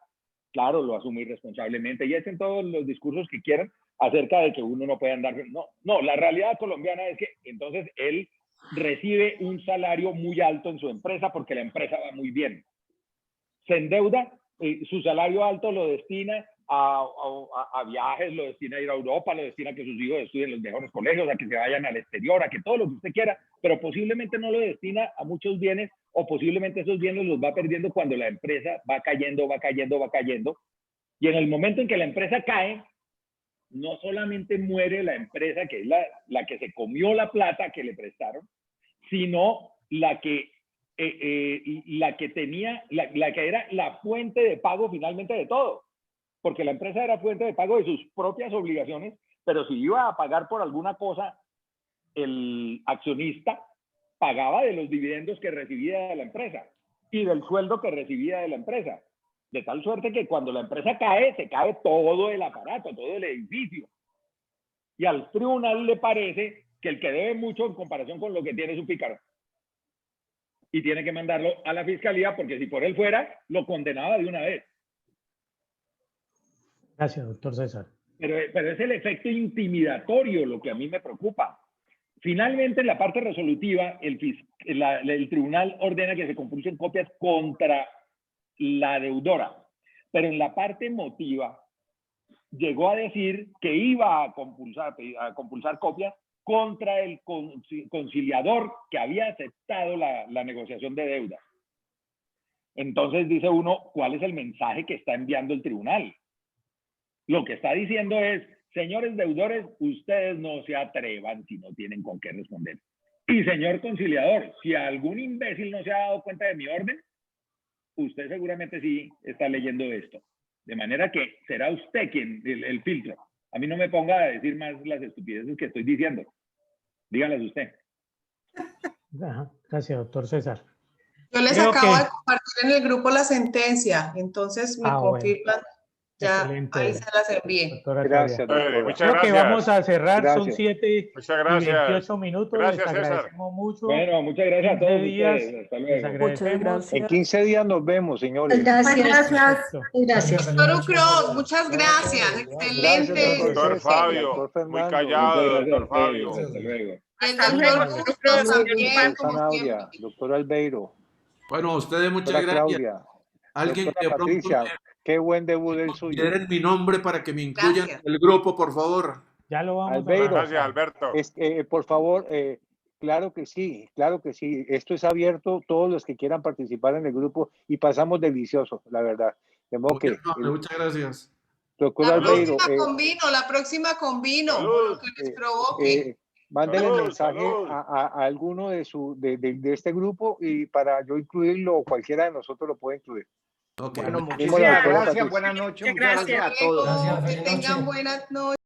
Claro, lo asume irresponsablemente y hacen todos los discursos que quieran acerca de que uno no puede andar. No, la realidad colombiana es que entonces él recibe un salario muy alto en su empresa porque la empresa va muy bien. Se endeuda, su salario alto lo destina a viajes, lo destina a ir a Europa, lo destina a que sus hijos estudien en los mejores colegios, a que se vayan al exterior, a que todo lo que usted quiera, pero posiblemente no lo destina a muchos bienes o posiblemente esos bienes los va perdiendo cuando la empresa va cayendo. Y en el momento en que la empresa cae, no solamente muere la empresa, que es la que se comió la plata que le prestaron, sino la que era la fuente de pago finalmente de todo. Porque la empresa era fuente de pago de sus propias obligaciones, pero si iba a pagar por alguna cosa, el accionista pagaba de los dividendos que recibía de la empresa y del sueldo que recibía de la empresa. De tal suerte que cuando la empresa cae, se cae todo el aparato, todo el edificio. Y al tribunal le parece que el que debe mucho en comparación con lo que tiene es un pícaro. Y tiene que mandarlo a la fiscalía porque si por él fuera, lo condenaba de una vez. Gracias, doctor César. Pero es el efecto intimidatorio lo que a mí me preocupa. Finalmente, en la parte resolutiva, el tribunal ordena que se compulsen copias contra la deudora. Pero en la parte emotiva, llegó a decir que iba a compulsar copias contra el conciliador que había aceptado la negociación de deuda. Entonces dice uno, ¿cuál es el mensaje que está enviando el tribunal? Lo que está diciendo es, señores deudores, ustedes no se atrevan si no tienen con qué responder. Y señor conciliador, si algún imbécil no se ha dado cuenta de mi orden, usted seguramente sí está leyendo esto. De manera que será usted quien, el filtro. A mí no me ponga a decir más las estupideces que estoy diciendo. Díganlas usted. Ajá, gracias, doctor César. Yo les Creo acabo que- de compartir en el grupo la sentencia, entonces me Ah, bueno. confirman, ya Excelente, ahí se las envié. doctora Gracias, Claudia. doctora. Muchas Creo que gracias. vamos a cerrar, son Gracias. 7 Muchas y gracias. 28 minutos. Gracias, Les César. agradecemos mucho. Bueno, muchas gracias a 15 todos días, ustedes. Hasta les luego. Muchas agradecemos. gracias. En 15 días nos vemos, señores. Gracias. Perfecto. Gracias. Doctor Ucros, muchas gracias, Gracias, excelente. doctor Doctor César, Fabio, doctor muy Fernando. callado, Muchas gracias a doctor ustedes. Fabio. Hasta luego. El Hasta luego, doctor doctor Bustos Ucros. también, Doctor como Zanabria, siempre. doctor Albeiro, Bueno, a ustedes muchas doctora gracias. Claudia, Alguien doctora que pronto Patricia, me qué buen debut el suyo. consideren mi nombre para que me incluyan Gracias. en el grupo, por favor. Ya lo vamos Albeiro. a Gracias, Alberto. Por favor, claro que sí, claro que sí. Esto es abierto, todos los que quieran participar en el grupo y pasamos delicioso, la verdad. De modo Muy que, amable, muchas gracias. doctor La Albeiro, próxima convino, Salud. lo que les provoque. mándele Salud, mensaje salud. a alguno de este grupo y para yo incluirlo o cualquiera de nosotros lo puede incluir. Ok, Bueno, Mismo la muchísimas doctora gracias. Patricia. Buenas noches. Muchas Muchas gracias a todos. gracias. Que Feliz tengan noche. buenas noches.